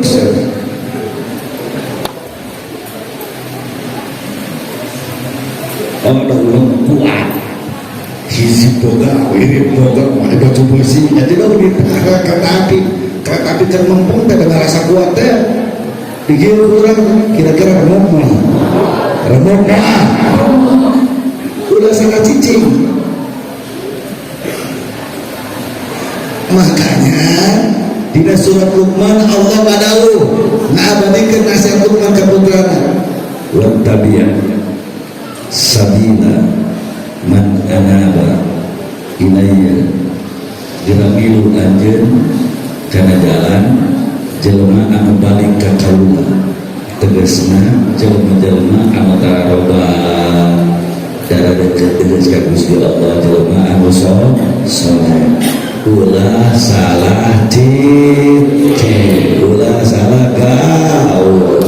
ada ulang kuat hisi boga ini boga pakai baju besi jadi lalu di rel kereta api termempung tak ada rasa kuat ya dikira kurang kira-kira remuk udah salah cicing. Makanya di surat Luqman Allah badawu ngabadikeun nasihat Luqman ka putrana wattabi'a sabila man anaba ilayya diramilu anjeun kana jalan jelema anu balik ka kaula tegasna jelema-jelema anu taroba darah dekat dengan Gusti Allah jelema anu saleh ulah salah cicing, ulah salah gaul,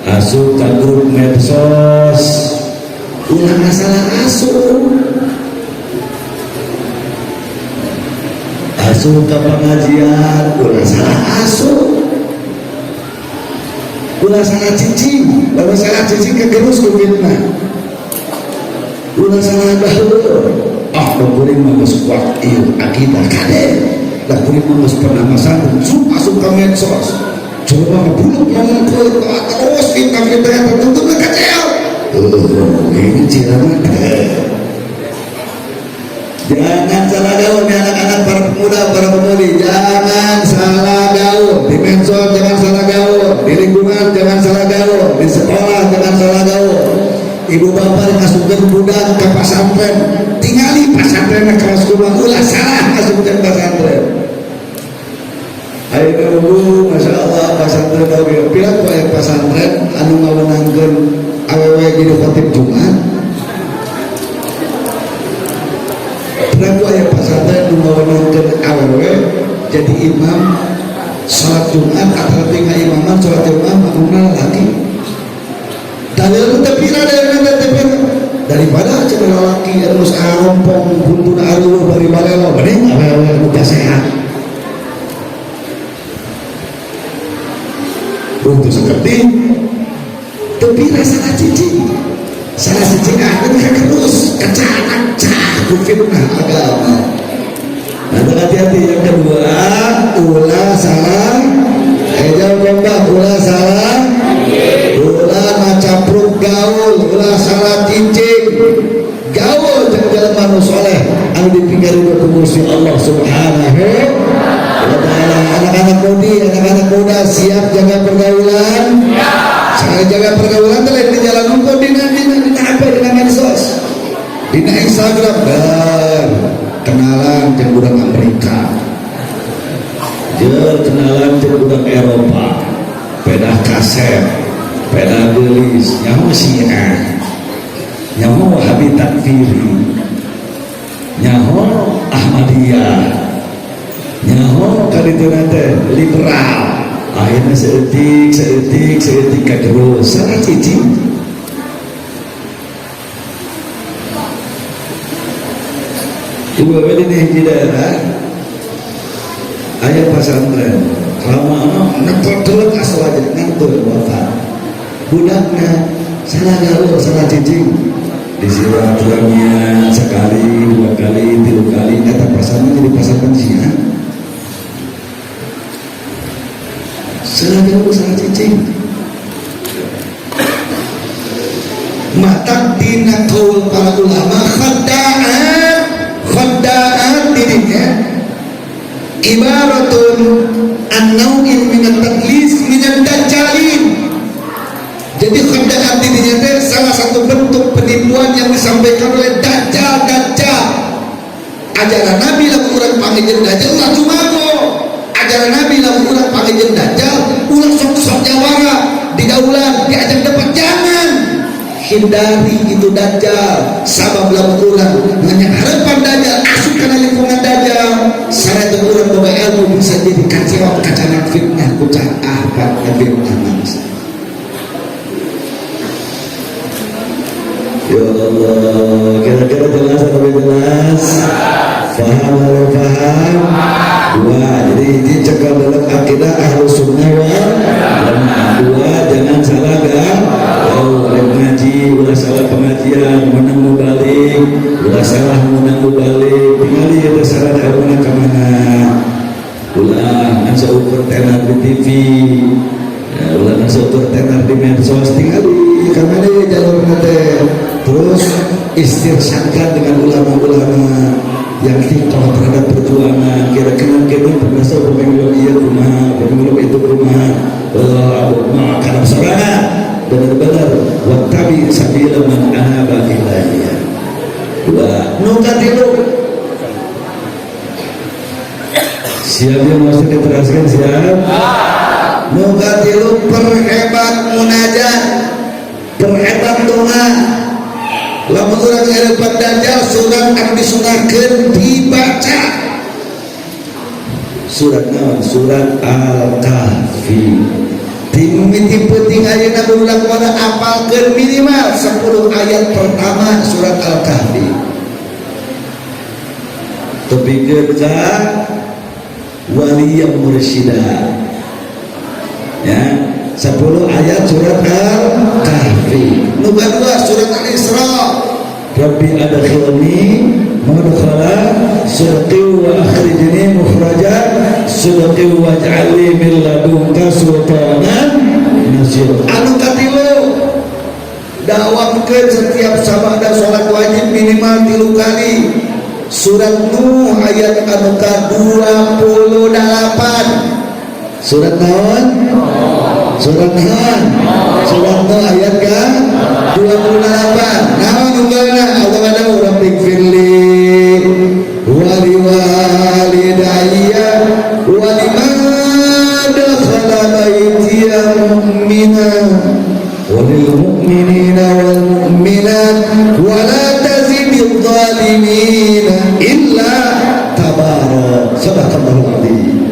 asup ka grup medsos, ulah masalah asup ke pengajian, ulah salah ulah salah cicing, lalu salah cicing kegerus ke fitnah, ulah salah gaul. Kuring mengurus kuat il akidah kade, dah kuring mengurus penamasan masuk ke medsos, coba ngebuluk ngomong ke terus kita yang tertentu kacau. Ini cilamat. Jangan salah gaul nih anak-anak, para pemuda, para pemudi, jangan salah gaul di medsos, jangan salah gaul di lingkungan, jangan salah gaul di sekolah, jangan salah gaul. Ibu bapak ngasupkan budak ke pesantren, tingali pesantren ke sekolah, ulah salah ngasupkan pesantren. Ayo bu, masya Allah pesantren kau bilang kau yang pesantren anu ngawenangkeun awewe jadi khotib Jumat. Bilang kau yang pesantren anu ngawenangkeun awewe jadi imam sholat Jumat atau tinggal imaman sholat Jumat makmumna lagi. Dalil tepira daripada cedera laki harus arompong buntun aruh bari balelo mending awewe muda sehat. Untuk seperti tepira salah cicing akan kegerus kecanak caku fitnah agama. Nah, hati-hati. Yang kedua, ulah salah ulah salah, ulah macapruk gaul, ulah salah cincin gaul jeung jelema nu soleh anu dipinggari ku Gusti Allah Subhanahu wa taala. Anak-anak muda siap jaga pergaulan. Saya jaga pergaulan teh di jalan hukum dina apa dina medsos, dina Instagram dan kenalan jeung budak Amerika, kenalan jeung budak Eropa, peda kaset, peda gelis, nyaho Syiah, nyaho Wahabi Takfiri, nyaho Ahmadiyah, nyaho kadituna teh liberal. Akhirnya seetik kaderus salah cicing. Ibu bapak ini di daerah ayah pesantren lama nekot asal aja ngantur bapak budaknya salah gaul salah cicing disiram tulangnya sekali 2 kali 3 kali kata pasarnya jadi pasar pensiun. Salah gaul salah cicing mata dina kaul para ulama khadda'at dirinya ibaratun an-naw'in minat tadlis minat dajjalin. Jadi khadda'at dirinya itu salah satu bentuk penipuan yang disampaikan oleh dajjal. Ajaran Nabi lamun urang panggiljeun dajjal ulah cumago. Ajaran Nabi lamun urang panggiljeun dajjal ulah sok-sok jawara didaulan diajak dapat, jangan hindari itu dajjal. Sabab lamun urang nanya harapan dajjal asup kana lingkungan dajjal sareng urang boga ilmu bisa jadi kacewak kacanak fitnah kucah ahbab fitnah manusia. Ya Allah, kira-kira jelas atau jelas? Faham atau faham? Dua, jadi ini cekal dalam akidah ahlus sunnah wal jamaah. Dua, jangan salah gaul. Mengaji, ulah salah pengajian, menang mubalik, ulah salah menang mubalik. Tinggali itu salah dari mana ke mana. Ulah nasa ukur tenar di TV, ya, ulah nasa ukur tenar di medsos. Tinggali kemana jalur nanti. Terus istirsyadkan dengan ulama-ulama yang tikoh terhadap perjuangan. Kira-kira kita berasa pemilu iya rumah, pemilu itu rumah. Karena sorangan benar-benar wattabi sabila man anaba ilayya. Dua, nukatilu. Siap yang masuk diteraskan siap. Nukatilu perhebat munajat, perhebat doa. Lamun urang ngarepan dajjal surat anu disunahkeun dibaca Surat naon? Surat Al-Kahfi. Timiti penting ayeuna berulang pada apalkeun minimal 10 ayat pertama surat Al-Kahfi. Tepikeun ka waliyam mursyida. Ya, 10 ayat surat Al-Kahfi. Nu kadua surat Al-Isra. Rabbi adkhilni mudkhala sidqi wa akhrijni mukhraja sidqi waj'alni min ladunka sultanan nasir. Anu katilu dakwahkeun setiap sabada salat wajib minimal 3 kali. Surat Nuh ayat anu ka-28. Surat naon? Surat naon? Surat Nuh ayat ka-28. Naon unggalna? Allah ada rabbik firli wa liwalidayya wa liman dakhala baitiya mu'mina wa lil mu'minina wal mu'minat wa la tazididz zalimina illa tabara. Sadaqallahul adzim.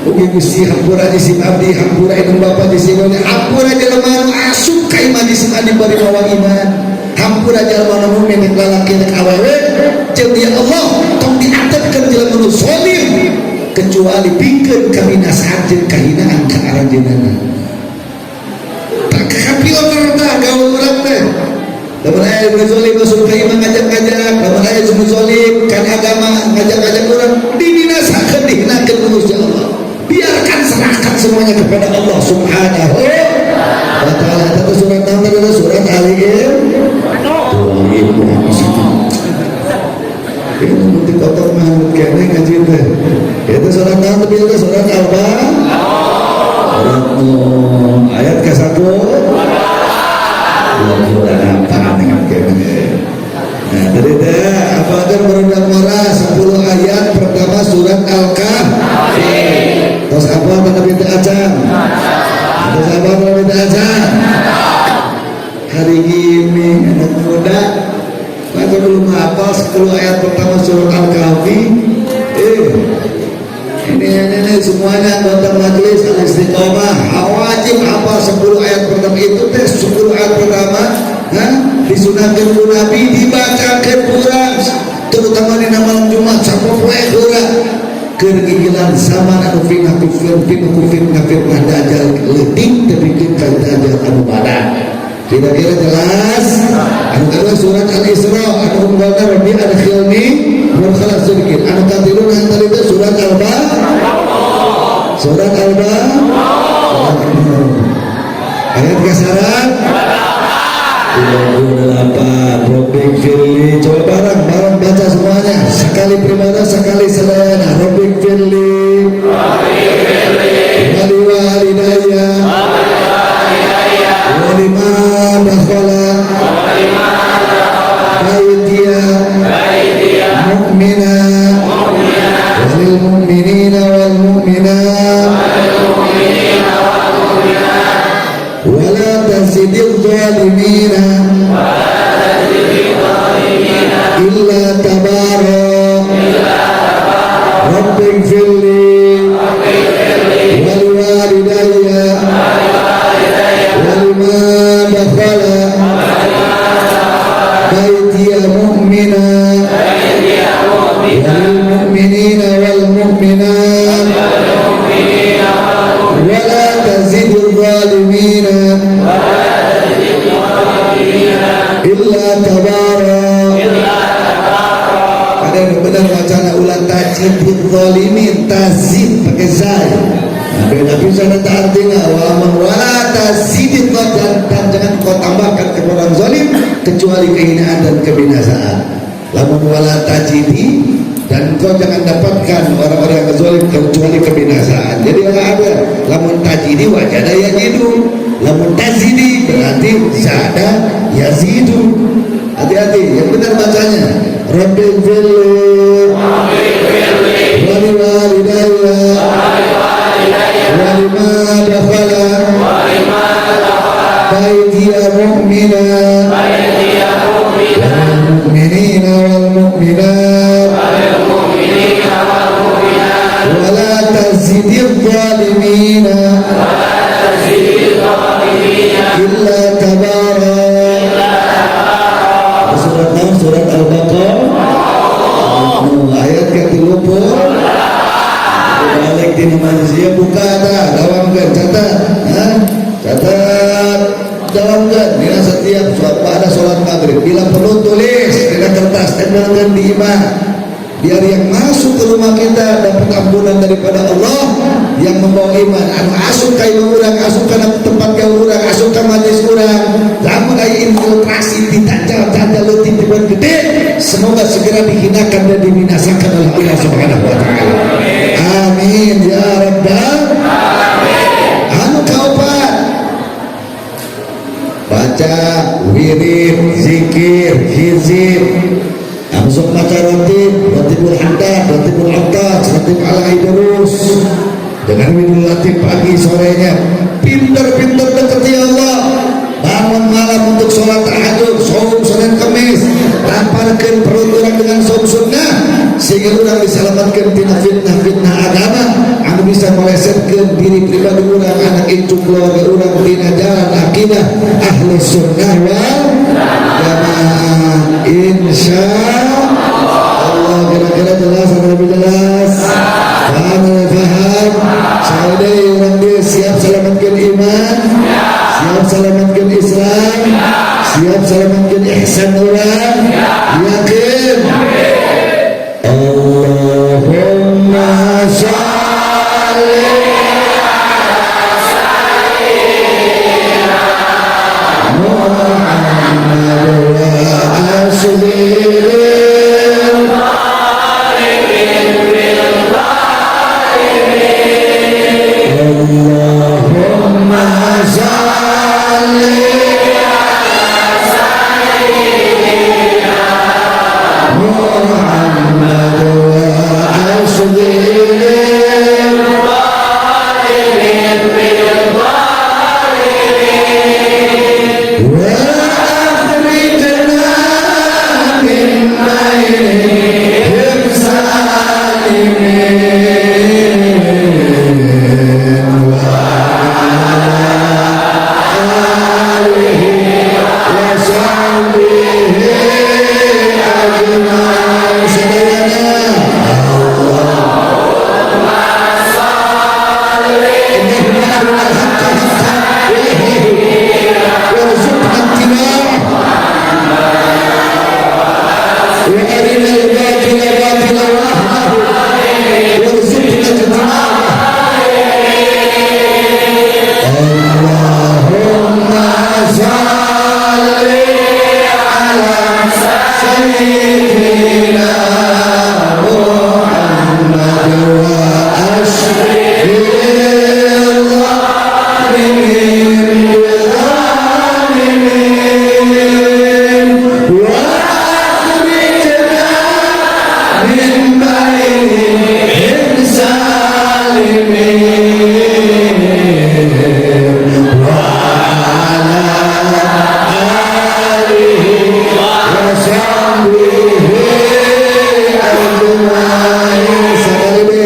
Ugi Gusti hampura disim abdi hampura indung bapa disimone hampura jelema anu asup ka iman disim adi bari mawa iman hampura jelema anu mukmin lalaki rek awewe jeung ya Allah tong diatetkeun jelema anu zalim kecuali pikeun kabinasaan jeung kahinaan ka aranjeunna. Tak kapieuter tah gaul urang teh. Lamun aya nu zalim masuk ka iman ngajak-ngajak, lamun aya nu zalim kan agama ngajak-ngajak urang dibinasakeun dihinakeun ku Gusti Allah. Biarkan serahkan semuanya kepada Allah Subhanahu wa ta'ala. Itu surat nama adalah surat Al-Imran. Itu nanti kotor Mahmud kene ngaji teh. Itu surat nama tapi itu surat Al-Baqarah. Ayat ke-1. Sudah apa dengan kene. Nah, tadi teh apa agar merendah marah 10 ayat pertama surat Al-Kahfi. Terus apa tanda pintu acan? Terus apa tanda pintu acan? Hari ini anak muda maka belum hafal 10 ayat pertama surat Al-Kahfi. Ini semuanya anggota majelis Al-Istiqomah wajib hafal 10 ayat pertama itu teh 10 ayat pertama disunahkan ku Nabi dibacakan kurang terutama di malam Jumat sapoe kurang kegigilan zaman anu fitnah dajjal leutik tepikeun ka dajjal anu badan. Kira-kira jelas? Anu kedua surat Al-Isra anu unggalna Rabbi adkhilni mudkhala sidqin. Anu katilu antara itu surat Al-Baqarah. Surat Al-Baqarah. Ayat kasaran 38. Rabbik firli. Coba bareng baca semuanya. Sekali primana sekali selena. Rabbik firli wali walidayya waliman dakhala baitiya mu'mina walil mu'minina wal mu'minat wala tazidil zalimina illa tabara. Rabbik firli wal walidayya wal man dakhala baitiya mu'mina wal mu'minina wal mu'minat wala tazidil zalimina illa tabara. Ada yang benar wacana ulang tajidid zalimin tazid pakai zai. Beda bisa nanti artinya wala tazidid dan jangan kau tambahkan ke orang zalim kecuali kehinaan dan kebinasaan. Lamun wala tajidi dan kau jangan dapatkan orang-orang yang zalim kecuali kebinasaan. Jadi ada lamun tajidi wajada yajidu, lamun tazidi berarti zada yazidu. Hati-hati yang benar bacanya. Rabbil firli wali walidayya wali ma dakhala baitiya mu'mina wal mu'minina wal mu'minat wala tina manusia buka dah dawamkeun catat catat dawamkeun dina setiap pada sholat maghrib bila perlu tulis dina kertas tempelkeun di imah biar yang masuk ke rumah kita dapat ampunan daripada Allah yang membawa iman anu asup ka imah urang asup ka tempat gaul urang asup ka majelis urang lamun aya infiltrasi ditanjal-tanjal leutik tiban gede semoga segera dihinakan dan dibinasakan oleh Allah Subhanahu wa taala amin ya rabbal alamin anu kaopat baca wirid zikir hizib Amsuk baca ratibul haddad, ratibul abbas, ratib ala idrus dengan widul latif pagi sorenya pinter-pinter dekati Allah bangun malam untuk sholat tahajud saum Senin Kamis laparkeun perut urang dengan saum sunnah sehingga urang diselamatkeun tina fitnah-fitnah agama anu bisa melesetkeun diri pribadi urang anak incu keluarga urang tina jalan akidah ahlus sunnah wal jamaah insya Allah kira-kira jelas atau lebih jelas paham saya deh orang dia siap selamatkan iman siap selamatkan Islam siap selamatkan ihsan orang yakin Allahumma sholli ala sayyidina Muhammad wa aslihi Allahumma sholli ala sayyidina Muhammad wa aslihi wa akhrijna min bainihim salimin wa alihi wa sahbihi ajma'in sadayana Allahumma sholli ala warzuqna ittiba'ah wa arina al-batila batila warzuqna ijtinabah Allahumma sholli ala sayyidina Muhammad wa aslihi zalimin wa akhrijna min bainihim salimin wa ala alihi wa sahbihi ajma'in sadari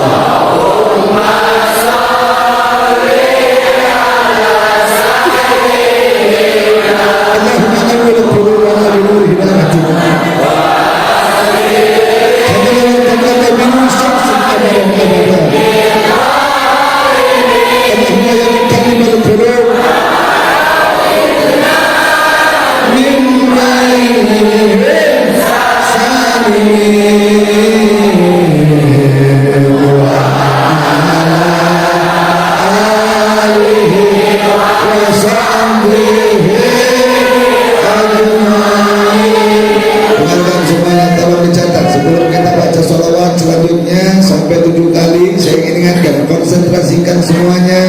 terus Allahumma sholli ala sayyidina Allahumma awwil qulubana bi nur hidayatik konsentrasikan semuanya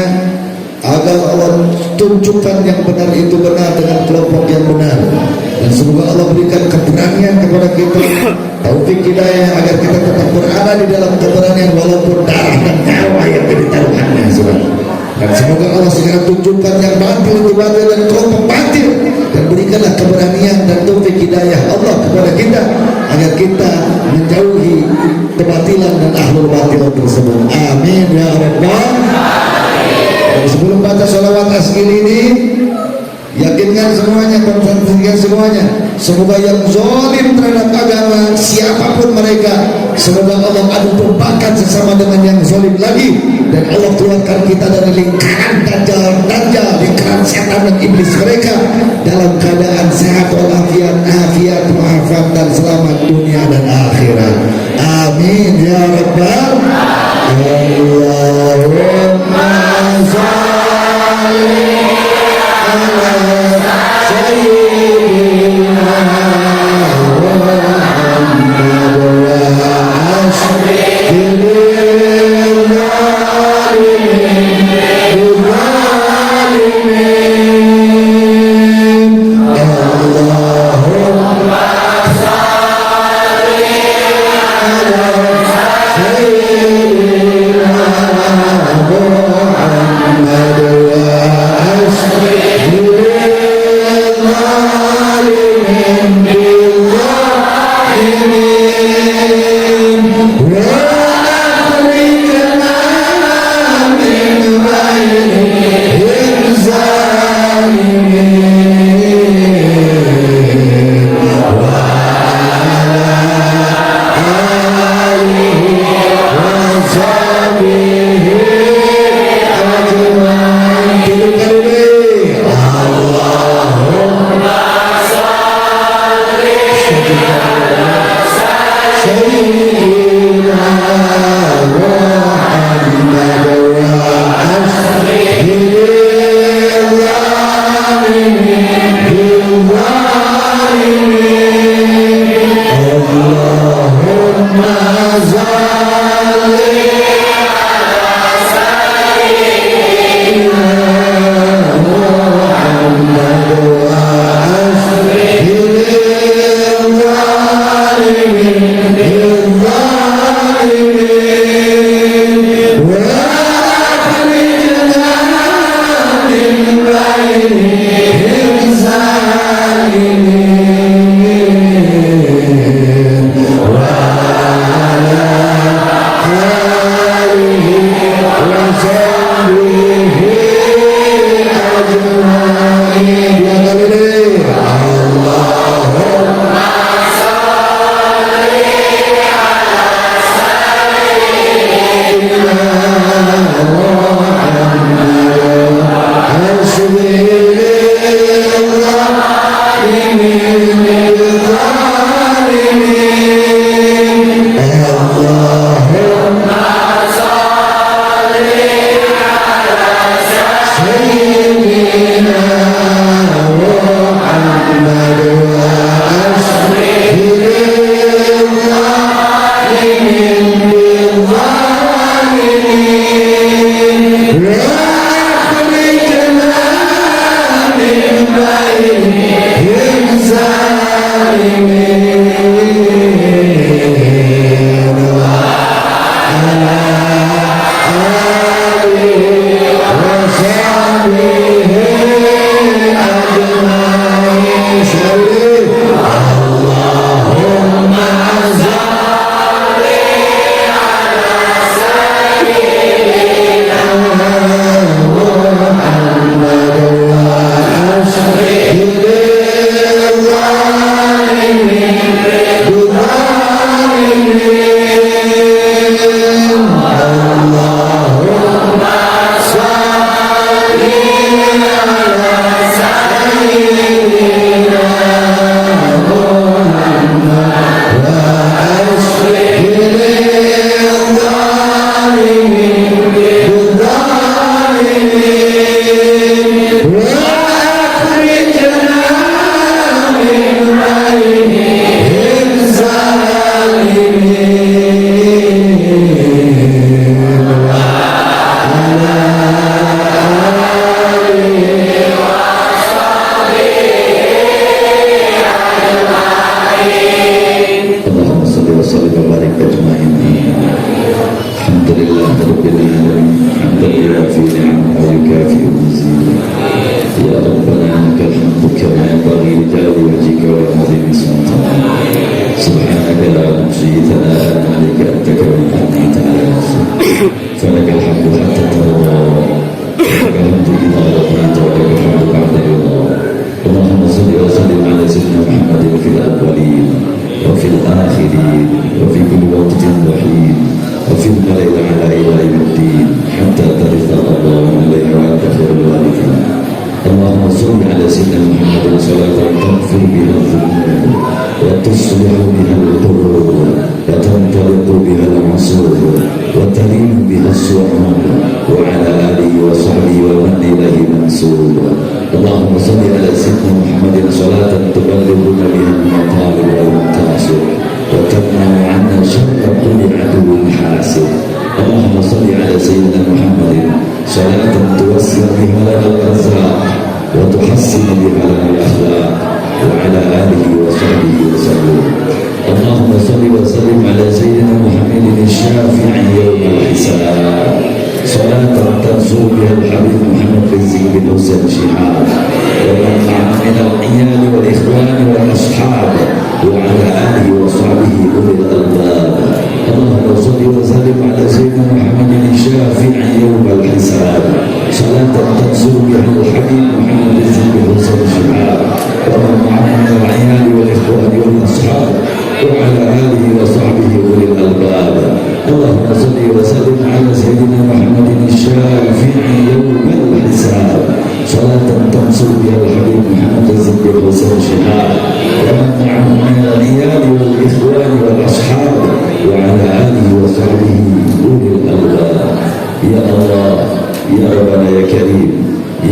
agar Allah tunjukkan yang benar itu benar dengan kelompok yang benar dan semoga Allah berikan keberanian kepada kita taufik hidayah agar kita tetap berada di dalam keberanian walaupun darah dan nyawa yang ditaruhannya dan semoga Allah segera tunjukkan yang batil itu batil dan kelompok batil dan berikanlah keberanian dan taufik hidayah Allah kepada kita agar kita menjauhi kebatilan dan ahlul batil tersebut amin ya rabbal alamin. Sebelum baca sholawat asgil ini yakinkan semuanya, konsentrasikan semuanya, semoga yang zalim terhadap agama siapapun mereka semoga Allah adu dombakan sesama dengan yang zalim lagi, dan Allah keluarkan kita dari lingkaran dajjal, lingkaran setan dan iblis mereka dalam keadaan sehat walafiat, afiat, muafat dan selamat dunia dan akhirat. Amin ya rabbal Allahumma shalli ala sayyidina Muhammad wa ashabihi وفي الآخرين وفي كل وقت وحيد وفي الملائكة على إلى يوم الدين حتى ترث الأرض ومن عليها وأنت خير الوارثين. اللهم صل على سيدنا محمد صلاة تغفر بها الذنوب وتصلح بها القلوب وتنطلق بها العصور وتلين بها الصعود وعلى آله وصحبه ومن إليه منسوب. اللهم صل على سيدنا محمد صلاة تبلغنا بها المطالب والمقاصد وتمنع عنا شر كل عدو حاسد. اللهم صل على سيدنا محمد صلاة توسع بها لنا الأرزاق وتحسن بها لنا الأخلاق وعلى آله وصحبه وسلم. اللهم صل وسلم على سيدنا محمد الشافع يوم الحساب صلاة تنصر بها الحبيب محمد رزق بن حسين شهاب ومن معه من العيال والإخوان والأصحاب وعلى آله وصحبه أولي الألباب. اللهم صل وسلم على سيدنا محمد الشافع يوم الحساب صلاة تنصر بها الحبيب محمد رزق بن حسين شهاب ومن معه من العيال والإخوان والأصحاب وعلى آله وصحبه أولي الألباب. اللهم صل وسلم على سيدنا محمد الشافع يوم الحساب صلاة تنصر بها الحبيب محمد رزق بن حسين شهاب ومن معه من العيال والإخوان والأصحاب وعلى آله وصحبه أولي الألباب. يا الله يا ربنا يا كريم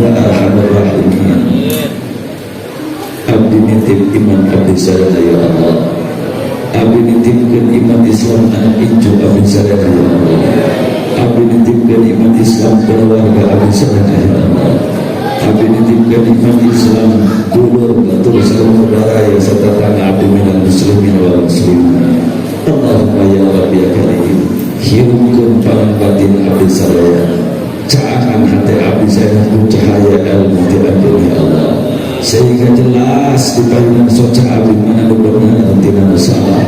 يا أرحم الراحمين. Abdi nitip iman abdi sadana ya Allah. Abdi nitipkan iman Islam anak incu abdi sadana ya Allah. Abdi nitipkan iman Islam keluarga abdi sadana ya Allah. Abdi nitipkan iman Islam dulur batur saudara ya serta tanah abdi minal muslimin wal muslimin. Allahumma ya Rabbi ya Karim, hirupkan palang batin abdi sadaya, cahkan hati abdi sadana cahaya ilmu di ya Allah, sehingga jelas di payungan soca abdi mana benar dan tidak salah,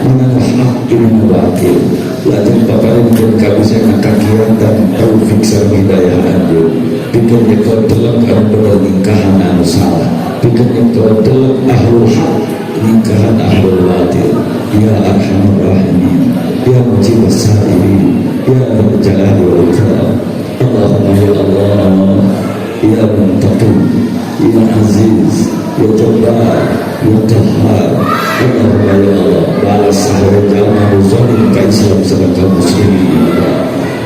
mana hak ini batil. Lajeng paparinkeun ka bisana kakiran dan taufik sareng hidayah anjeun. Pikeun nyekot delok anu bener ningkahan anu salah. Pikeun nyekot delok ahlul haq ningkahan ahlul batil. Ya arhamar rahimin, ya mujibas sa'irin, ya dzal jalali wal ikram. Allahumma ya Allah, ya muntaqim, ya aziz, ya jabbar, ya qahhar. Allahumma ya Allah, balas sahabat jalma zalim ka Islam sareng kaum muslimin.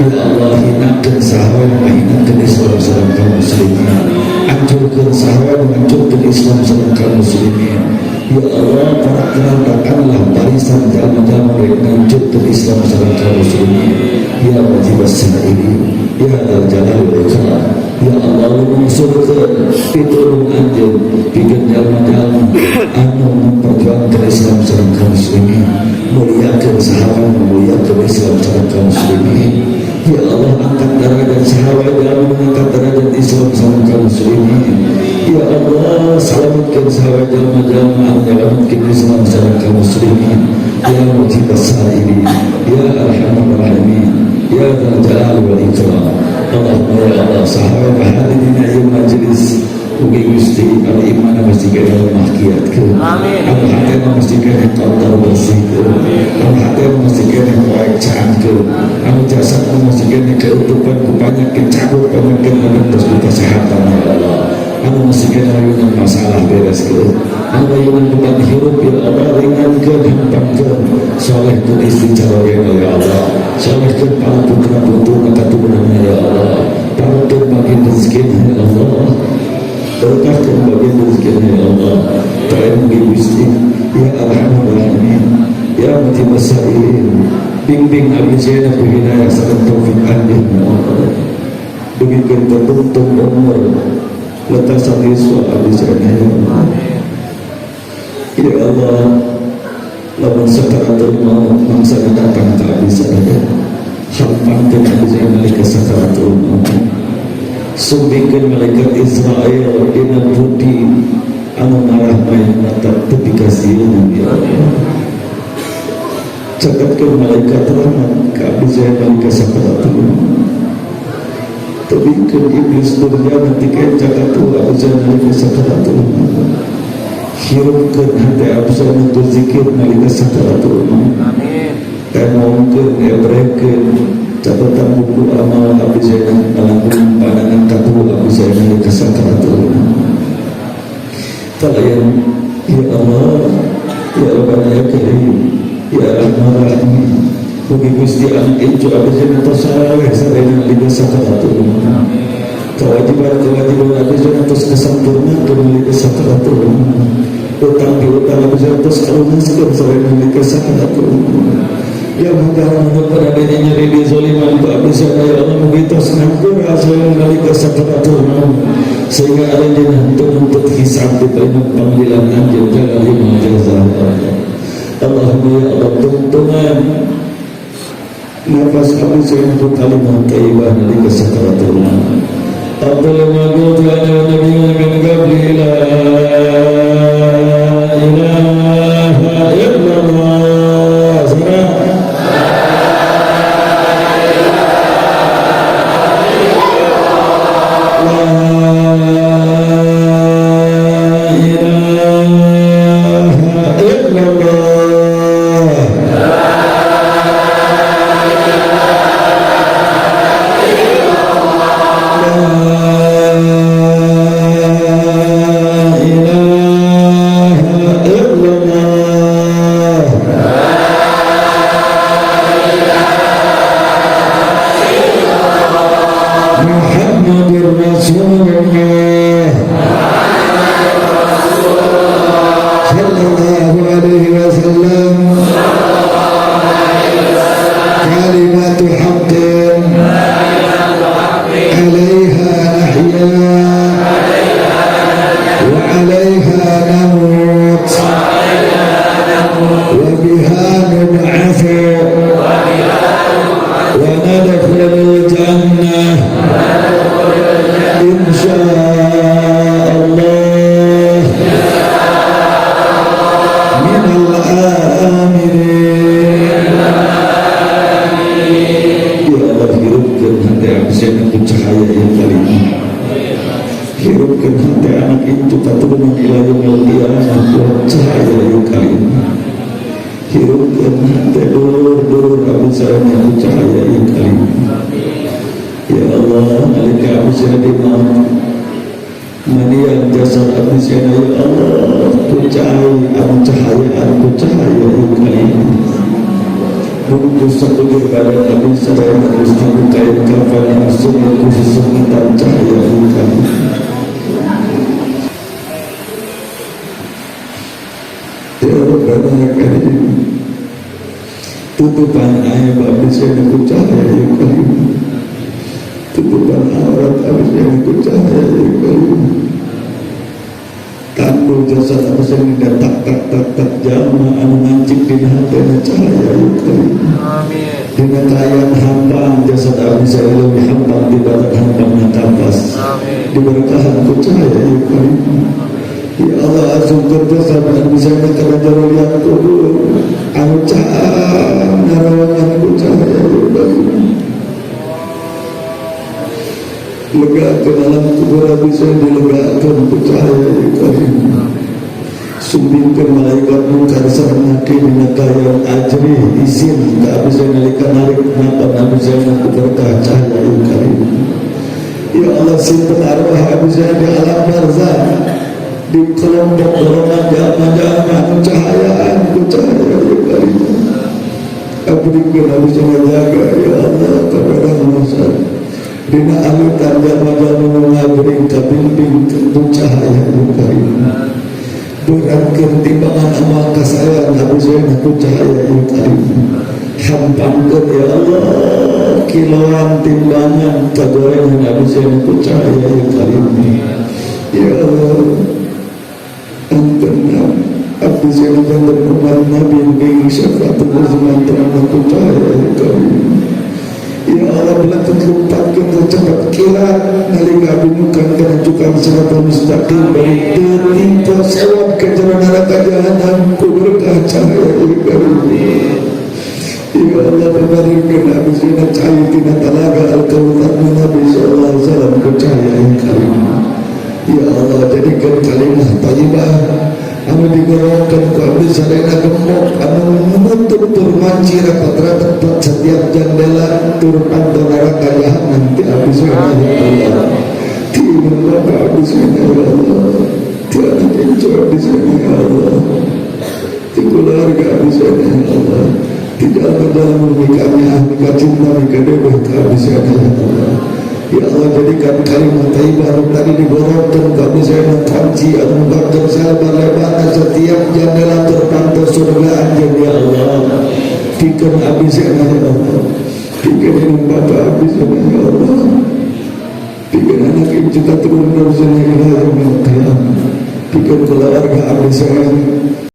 Ya Allah, hinakeun sahabat hinakeun Islam sareng kaum muslimin. Hancurkeun sahabat hancurkeun Islam sareng kaum muslimin. Ya Allah, parakkanlah barisan jalma-jalma yang hancurkeun Islam sareng kaum muslimin. Ya wajibas sa'irin, ya dzal jalali wal ikram. Ya Allah, mengusulkan pitulung anjeun pikeun jalma-jalma anu memperjuangkan Islam sareng kaum muslimin, muliakeun sahabat, muliakeun Islam sareng kaum muslimin. Ya Allah, angkat derajat sahabat dalam mengangkat derajat Islam sareng kaum muslimin. Ya Allah, selamatkan sahabat jalma-jalma anu nyelametkeun Islam sareng kaum muslimin. Ya mujibas sa'irin, ya arhamar rahimin, ya dzal jalali wal ikram. Allahumma ya Allah, sahabat hadirin ayeuna majelis mugi Gusti al iman mesti kena mahkiatkeun. Amin. Al hatena mesti kena kotor bersihkeun. Al hatena mesti kena waecangkeun. Al jasad mesti kena keutupan ku penyakit cabut penyakit menentus ku kesehatan ya Allah. Anu mesti kena ayunan masalah bereskeun. Anu ayunan beban hirup ya Allah ringankeun hampangkeun. Solehkeun istri calorena ya Allah. Solehkeun para putra putuna katurunan ya Allah. Parukeun bagian rezekina ya Allah. Berkahkan bagian rezekina ya Allah. Ta'ala Gusti ya arhamar rahimin, ya mujibas sa'irin. Bimbing abdi sadaya hidayah sareng taufik anjeun ya Allah. Dugikeun teruntung umur letasan Yesus abdi sadaya ya Allah. Ya Allah, lamun sakaratul maut mangsa datang ka abdi sadaya, hampangkeun abdi sadaya nalika sakaratul maut. Sumbingkeun malaikat Israel dina budi anu marah main mata tepi kasieun ya Allah. Catatkeun malaikat rahmat ka abdi sadaya nalika sakaratul maut. Tebikeun iblis durjana tikeun cakatul abdi sadaya nalika sakaratul maut. Hirupkeun hati abdi sadaya untuk zikir nalika sakaratul maut. Amin. Temongkeun ebrekeun catatan buku amal Abi Zainal alangkung pandangan katu Abi Zainal di sakaratul talayan ya Allah ya Rabbana ya Karim ya Rahman Rahim mugi Gusti anak incu Abi Zainal tersaleh sareng di sakaratul kewajiban Abi Zainal terus kesempurnaan di sakaratul utang piutang Abi Zainal terus kalunaskeun sareng di sakaratul ya mudah-mudahan adanya nyeri di zoliman Pak Abi Zainal ya Allah begitu senangkur asal mengalika sakaratul maut sehingga adanya untuk hisab di banyak panggilan anjir jalan imam jazah Allahumma ya Allah tuntungan nafas Abi Zainal itu kalimat taibah nalika sakaratul maut Abdul Maghud wa Nabi min qabli la ilaha illallah sarah tutupan ayat Abi Zainal ku cahaya ya Karim tutupan aurat Abi Zainal ku cahaya ya Karim tandu jasad Abi Zainal tak jalma anu ngancik dina hatena cahaya ya Karim amin dina kayan hampang jasad Abi Zainal lebih hampang di batak hampang natapas amin diberkahan ku cahaya ya Karim ya Allah azumkan jasad Abi Zainal kana jarul yang kubur anu cahaya narawangan ku cahaya ya Karim legakan alam kubur Abi Zainal dilegakan ku cahaya ya Karim sumbingkan malaikat munkar sareng nakir dina kayan ajri izin ka Abi Zainal dikanarik napan Abi Zainal ku berkah cahaya ya Karim ya Allah simpen arwah Abi Zainal di alam barzakh di kelompok golongan jamaah anu cahayaan ku cahaya ya Karim abdikan Abi Zainal jaga ya Allah kepada manusia dina alutan jamaah ngabring ka bimbing ku cahaya ya Karim beratkan timbangan amal kasayang Abi Zainal ku cahaya ya Karim hampangkan ya Allah kiloan timbangan kagorengan Abi Zainal ku cahaya ya Karim ya Allah antenna Abi Zainal dan umat Nabi yang syafaatul uzma terang ku cahaya ya Karim ya Allah belakang lupakan tercepat kilat nalika binukan kenajukan siratal mustaqim bari tertimpa sewat ke jalan neraka jahanam ku berkah cahaya ya Karim ya Allah berikan Abi Zainal cahaya tina talaga al-kautsar Nabi sallallahu alaihi wasallam ku cahaya ya Karim ya Allah jadikan kalimah thayyibah anu digolongkan ku abdi sadayana gemuk anu menutup tur manci rapat-rapat setiap jendela tur pantau neraka jahanam ti abdi sadayana ya Allah ti menapa abdi sadayana ya Allah ti anak incu abdi sadayana ya Allah ti keluarga abdi sadayana ya Allah tidak dalam kami ahli cinta mika dewa abdi sadayana ya Allah. Ya Allah, jadikan kalimat thayyibah tadi digorongkan kami saya panci atau bakar lebar setiap jendela terpantau surga anjir ya Allah. Bikin abdi saya ya Allah, bikin ini bapak abdi saya ya Allah, bikin anak ibu kita turun dari sana ya Allah, bikin keluarga abdi saya